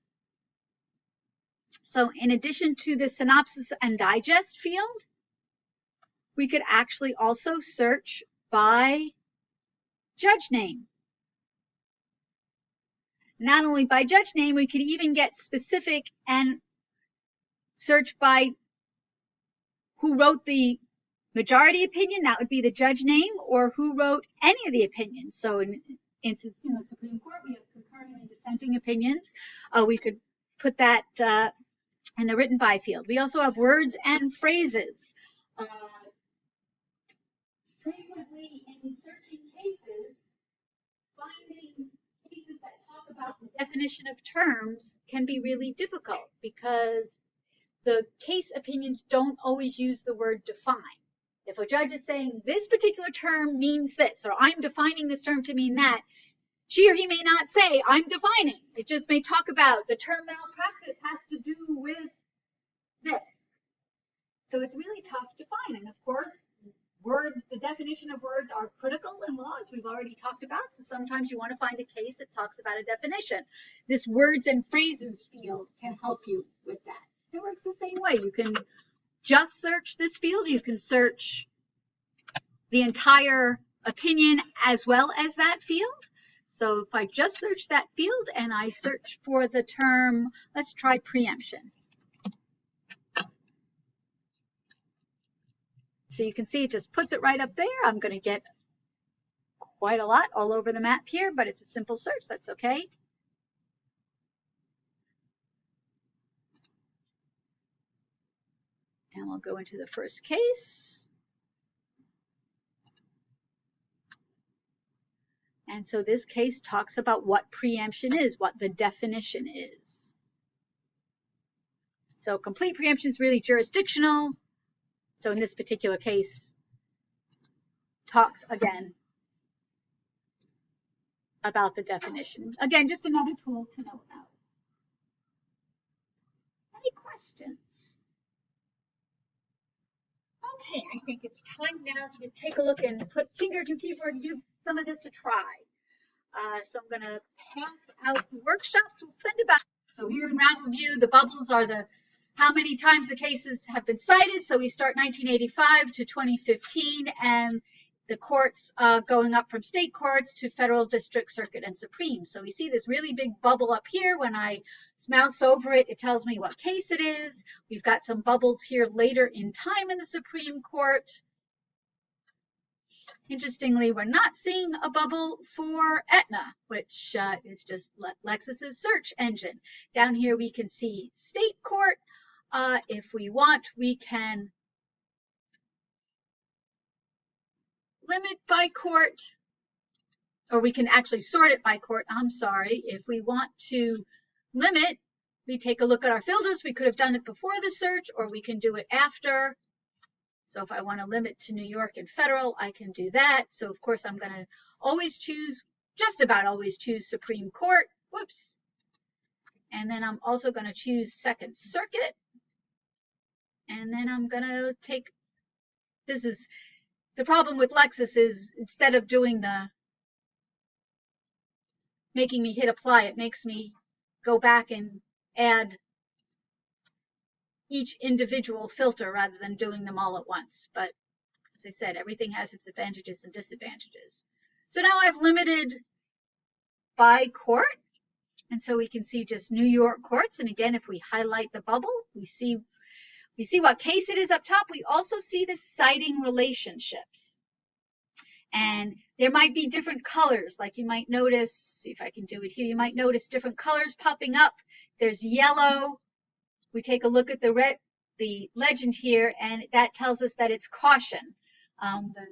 So in addition to the synopsis and digest field, we could actually also search by judge name. Not only by judge name, we could even get specific and search by who wrote the majority opinion, that would be the judge name, or who wrote any of the opinions. So in instance in the Supreme Court, we have concurring and dissenting opinions. We could put that in the written by field. We also have words and phrases. Frequently in searching cases, finding cases that talk about the definition of terms can be really difficult because the case opinions don't always use the word define. If a judge is saying this particular term means this, or I'm defining this term to mean that, she or he may not say I'm defining. It just may talk about the term malpractice has to do with this. So it's really tough to define. And of course, words, the definition of words are critical in law, as we've already talked about. So sometimes you want to find a case that talks about a definition. This words and phrases field can help you with that. It works the same way. You can just search this field. You can search the entire opinion as well as that field. So if I just search that field and I search for the term, let's try preemption. So you can see it just puts it right up there. I'm going to get quite a lot all over the map here, but it's a simple search. That's okay. And we'll go into the first case. And so this case talks about what preemption is, what the definition is. So complete preemption is really jurisdictional. So in this particular case, talks again about the definition. Again, just another tool to know about. Any questions? Okay, I think it's time now to take a look and put finger to keyboard and give some of this a try. So I'm going to pass out the workshops. We'll spend about, so here in Ravel View, the bubbles are the how many times the cases have been cited. So we start 1985 to 2015, and the courts going up from state courts to federal, district, circuit, and supreme. So we see this really big bubble up here. When I mouse over it, it tells me what case it is. We've got some bubbles here later in time in the Supreme Court. Interestingly, we're not seeing a bubble for Aetna, which is just Lexis's search engine. Down here we can see state court. If we want, we can limit by court, or we can actually sort it by court. I'm sorry. If we want to limit, we take a look at our filters. We could have done it before the search, or we can do it after. So if I want to limit to New York and federal, I can do that. So of course, I'm going to always choose, just about always choose Supreme Court. Whoops. And then I'm also going to choose Second Circuit. And then I'm going to take, this is, the problem with Lexis is instead of doing the, making me hit apply, it makes me go back and add each individual filter rather than doing them all at once. But as I said, everything has its advantages and disadvantages. So now I've limited by court. And so we can see just New York courts. And again, if we highlight the bubble, we see what case it is up top. We also see the citing relationships. And there might be different colors, like you might notice, see if I can do it here, you might notice different colors popping up. There's yellow. We take a look at the legend here, and that tells us that it's caution. The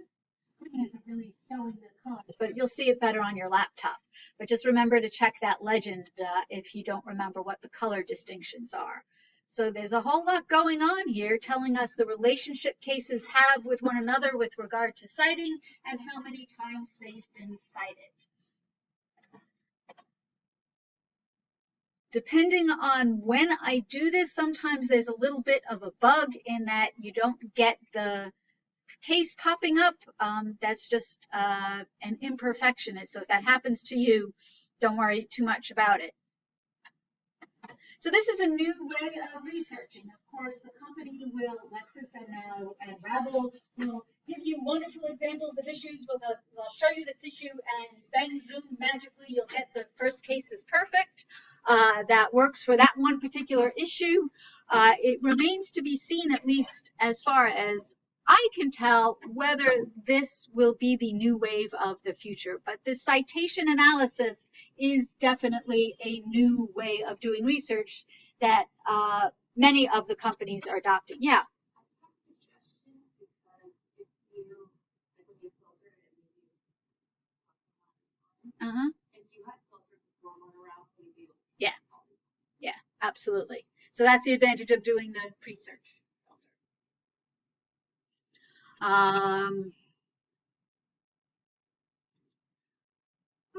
screen isn't really showing the colors, but you'll see it better on your laptop. But just remember to check that legend if you don't remember what the color distinctions are. So there's a whole lot going on here telling us the relationship cases have with one another with regard to citing and how many times they've been cited. Depending on when I do this, sometimes there's a little bit of a bug in that you don't get the case popping up. That's just an imperfection. So if that happens to you, don't worry too much about it. So this is a new way of researching. Of course, the company will, Lexis and Ravel will give you wonderful examples of issues. They'll show you this issue, and bang, zoom, magically, you'll get the first case is perfect. That works for that one particular issue. It remains to be seen, at least as far as I can tell, whether this will be the new wave of the future. But the citation analysis is definitely a new way of doing research that many of the companies are adopting. Yeah. Yeah. Yeah, absolutely. So that's the advantage of doing the pre-search.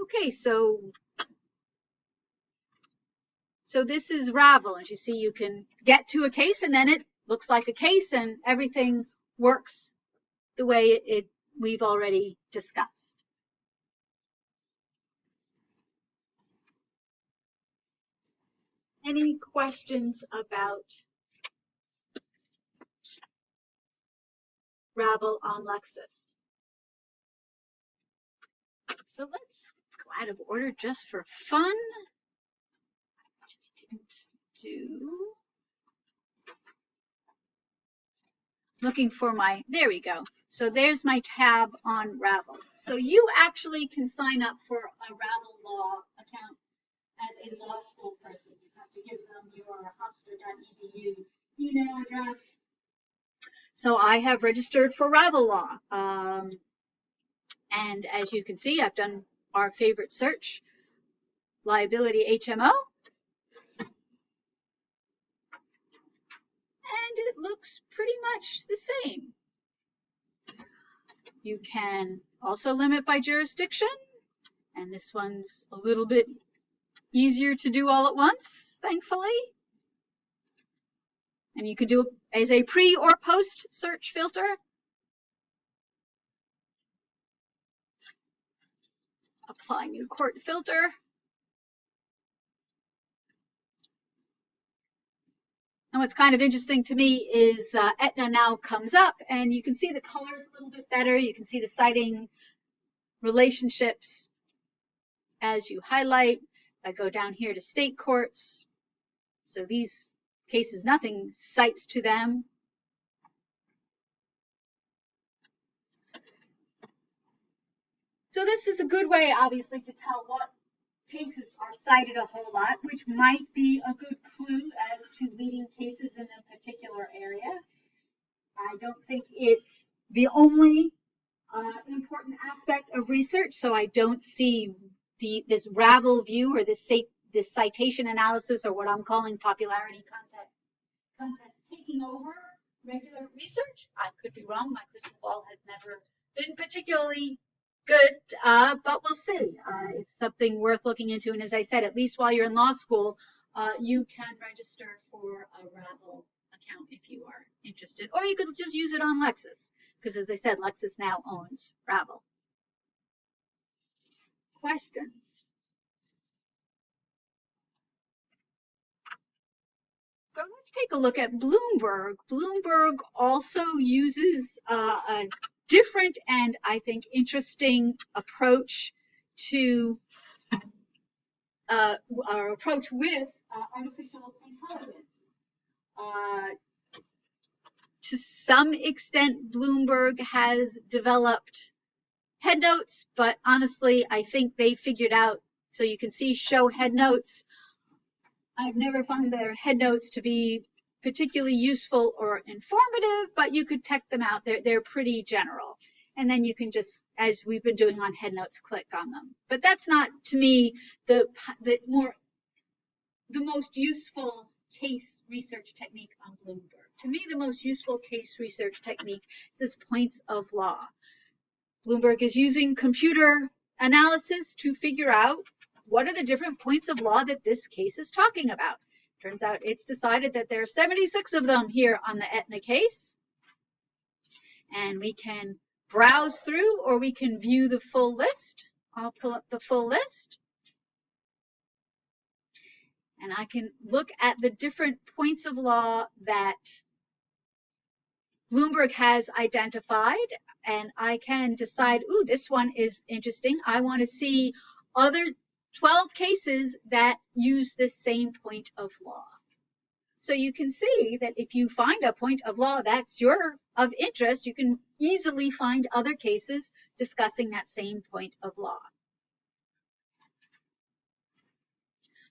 Okay, so this is Ravel. As you see, you can get to a case and then it looks like a case and everything works the way we've already discussed. Any questions about Ravel on Lexis? So let's go out of order just for fun. Which I didn't do. Looking for there we go. So there's my tab on Ravel. So you actually can sign up for a Ravel Law account as a law school person. You have to give them your hofstra.edu email address So I have registered for Ravel Law. And as you can see, I've done our favorite search, liability HMO. And it looks pretty much the same. You can also limit by jurisdiction. And this one's a little bit easier to do all at once, thankfully. And you can do it as a pre or post search filter. Apply new court filter. And what's kind of interesting to me is Aetna now comes up and you can see the colors a little bit better. You can see the citing relationships as you highlight. I go down here to state courts. So these cases, nothing cites to them. So this is a good way, obviously, to tell what cases are cited a whole lot, which might be a good clue as to leading cases in a particular area. I don't think it's the only important aspect of research, so I don't see this Ravel view or this citation analysis, or what I'm calling popularity contest taking over regular research. I could be wrong. My crystal ball has never been particularly good, but we'll see. It's something worth looking into. And as I said, at least while you're in law school, you can register for a Ravel account if you are interested. Or you could just use it on Lexis, because as I said, Lexis now owns Ravel. Questions? So let's take a look at Bloomberg. Bloomberg also uses a different and I think interesting approach to our approach with artificial intelligence. To some extent, Bloomberg has developed headnotes, but honestly, I think they figured out, so you can see show headnotes. I've never found their headnotes to be particularly useful or informative, but you could check them out. They're pretty general. And then you can just, as we've been doing on headnotes, click on them. But that's not, to me, the most useful case research technique on Bloomberg. To me, the most useful case research technique is this points of law. Bloomberg is using computer analysis to figure out what are the different points of law that this case is talking about. Turns out it's decided that there are 76 of them here on the Aetna case. And we can browse through or we can view the full list. I'll pull up the full list. And I can look at the different points of law that Bloomberg has identified, and I can decide, ooh, this one is interesting. I want to see other 12 cases that use this same point of law. So you can see that if you find a point of law that's of interest, you can easily find other cases discussing that same point of law.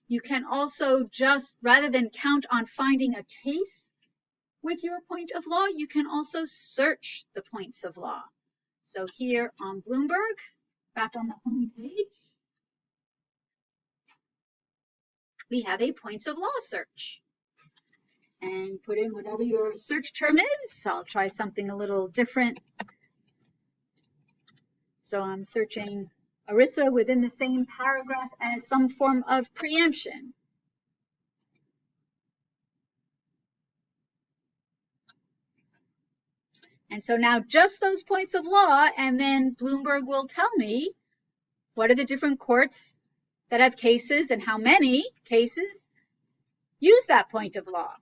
You can also just, rather than count on finding a case with your point of law, you can also search the points of law. So here on Bloomberg, back on the home page, we have a points of law search. And put in whatever your search term is. I'll try something a little different. So I'm searching ERISA within the same paragraph as some form of preemption. And so now just those points of law, and then Bloomberg will tell me what are the different courts that have cases and how many cases use that point of law.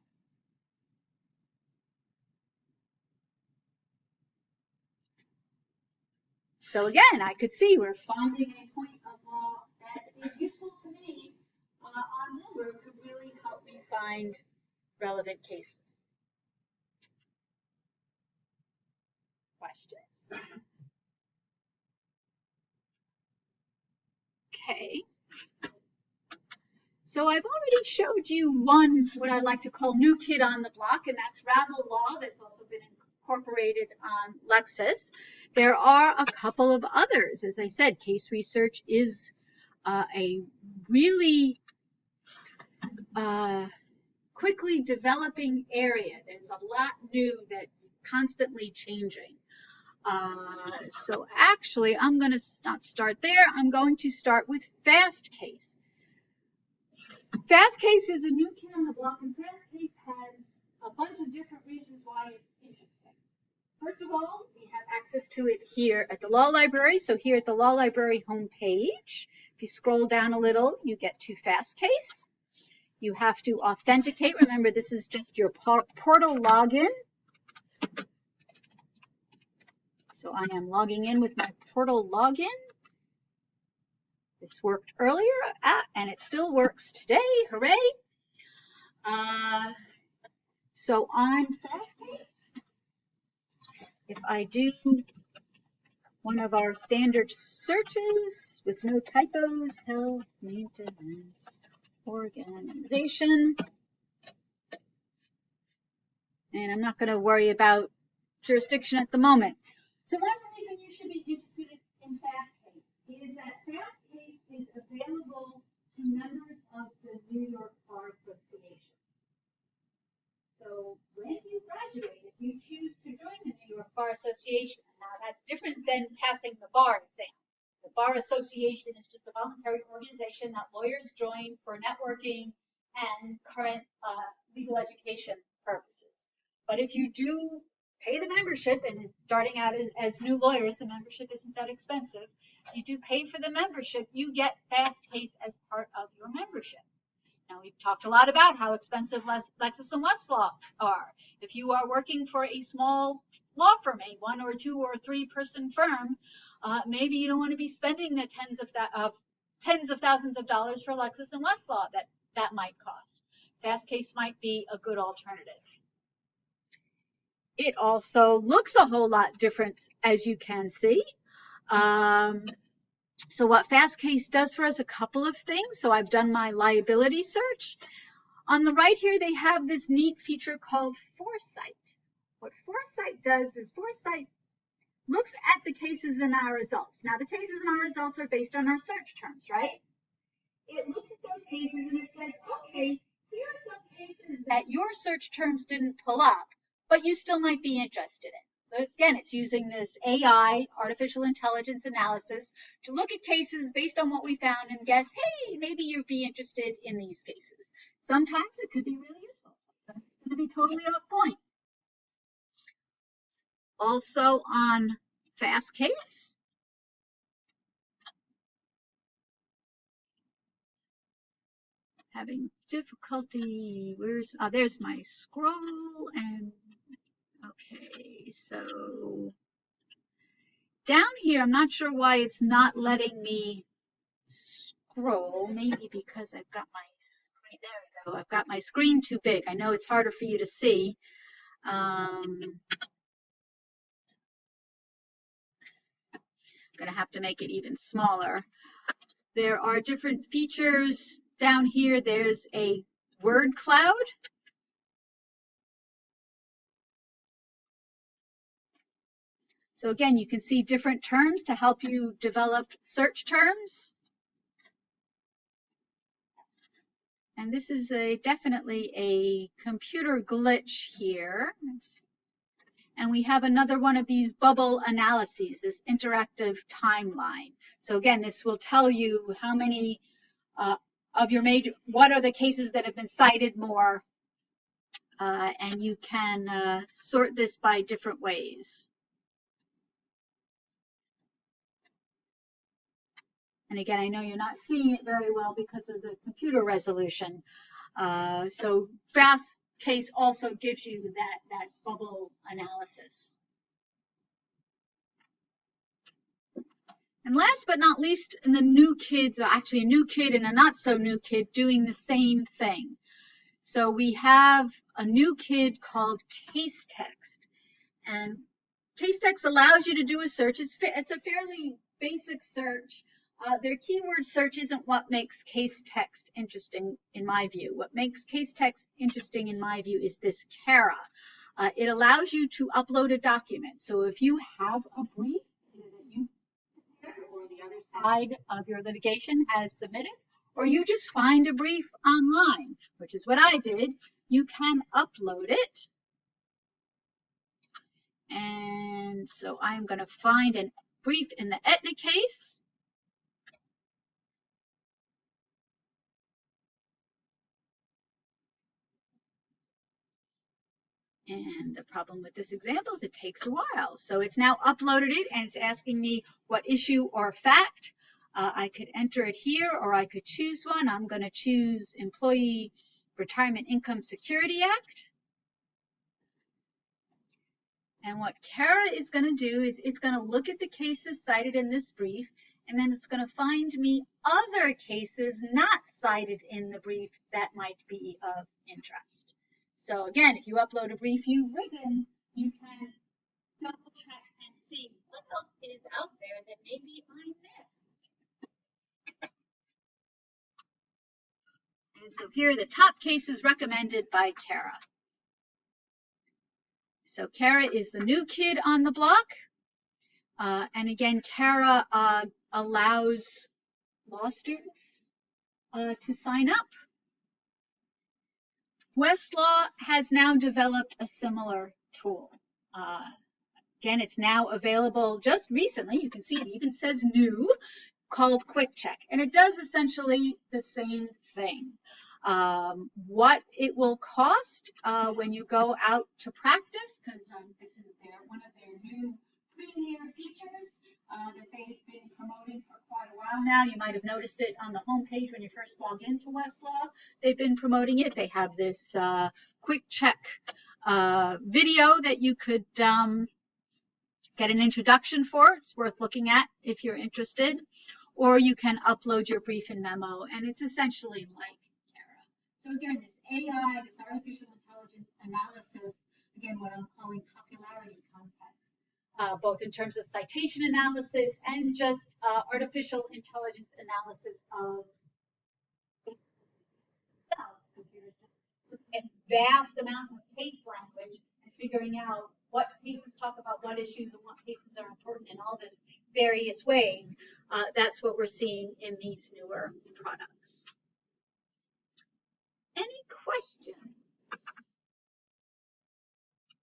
So again, I could see we're finding a point of law that is useful to me on Bloomberg to really help me find relevant cases. Questions? Okay. So I've already showed you one, what I like to call new kid on the block, and that's Ravel Law, that's also been incorporated on Lexis. There are a couple of others. As I said, case research is a really quickly developing area. There's a lot new that's constantly changing. So actually, I'm going to not start there. I'm going to start with FastCase. FastCase is a new kid on the block, and FastCase has a bunch of different reasons why it's interesting. First of all, we have access to it here at the Law Library. So here at the Law Library homepage, if you scroll down a little, you get to FastCase. You have to authenticate. Remember, this is just your portal login. So I am logging in with my portal login. This worked earlier, and it still works today. Hooray! So on FastCase, if I do one of our standard searches with no typos, health, maintenance, organization, and I'm not going to worry about jurisdiction at the moment. So one reason you should be interested in FastCase is that FastCase is available to members of the New York Bar Association. So when you graduate, if you choose to join the New York Bar Association, now that's different than passing the bar exam. The Bar Association is just a voluntary organization that lawyers join for networking and current legal education purposes. But if you do pay the membership, and starting out as new lawyers, the membership isn't that expensive. You do pay for the membership, you get FastCase as part of your membership. Now, we've talked a lot about how expensive Lexis and Westlaw are. If you are working for a small law firm, a 1 or 2 or 3 person firm, maybe you don't want to be spending the tens of thousands of dollars for Lexis and Westlaw that might cost. FastCase might be a good alternative. It also looks a whole lot different, as you can see. So what FastCase does for us, a couple of things. So I've done my liability search. On the right here, they have this neat feature called Foresight. What Foresight does is Foresight looks at the cases in our results. Now, the cases in our results are based on our search terms, right? It looks at those cases and it says, okay, here are some cases that your search terms didn't pull up, but you still might be interested in. So again, it's using this AI, artificial intelligence analysis, to look at cases based on what we found and guess, hey, maybe you'd be interested in these cases. Sometimes it could be really useful. Sometimes it's going to be totally off point. Also on FastCase, having difficulty, there's my scroll, and okay, so down here, I'm not sure why it's not letting me scroll. Maybe because I've got my screen. There we go. I've got my screen too big. I know it's harder for you to see. I'm going to have to make it even smaller. There are different features down here. There's a word cloud. So again, you can see different terms to help you develop search terms. And this is definitely a computer glitch here. And we have another one of these bubble analyses, this interactive timeline. So again, this will tell you how many of your what are the cases that have been cited more, and you can sort this by different ways. And again, I know you're not seeing it very well because of the computer resolution. So FastCase also gives you that bubble analysis. And last but not least, in the new kids, or actually a new kid and a not so new kid doing the same thing. So we have a new kid called Casetext. And Casetext allows you to do a search. It's a fairly basic search. Their keyword search isn't what makes Casetext interesting in my view. What makes Casetext interesting in my view is this CARA. It allows you to upload a document. So if you have a brief that you prepared or the other side of your litigation has submitted, or you just find a brief online, which is what I did, you can upload it. And so I'm going to find a brief in the Aetna case. And the problem with this example is it takes a while. So it's now uploaded it and it's asking me what issue or fact. I could enter it here or I could choose one. I'm going to choose Employee Retirement Income Security Act. And what Kara is going to do is it's going to look at the cases cited in this brief, and then it's going to find me other cases not cited in the brief that might be of interest. So again, if you upload a brief you've written, you can double check and see what else is out there that maybe I missed. And so here are the top cases recommended by Kara. So Kara is the new kid on the block. And again, Kara allows law students to sign up. Westlaw has now developed a similar tool. Again, it's now available just recently. You can see it even says new, called Quick Check. And it does essentially the same thing. What it will cost when you go out to practice, because this is one of their new premier features that they've been promoting for quite a while now. You might have noticed it on the homepage when you first log into Westlaw. They've been promoting it. They have this Quick Check video that you could get an introduction for. It's worth looking at if you're interested. Or you can upload your brief and memo, and it's essentially like Kara. So again, this AI, this artificial intelligence analysis, again, what I'm calling popularity contests, both in terms of citation analysis and just artificial intelligence analysis of themselves. Computers looking at vast amount of case language and figuring out what cases talk about what issues and what cases are important in all this various ways. That's what we're seeing in these newer products.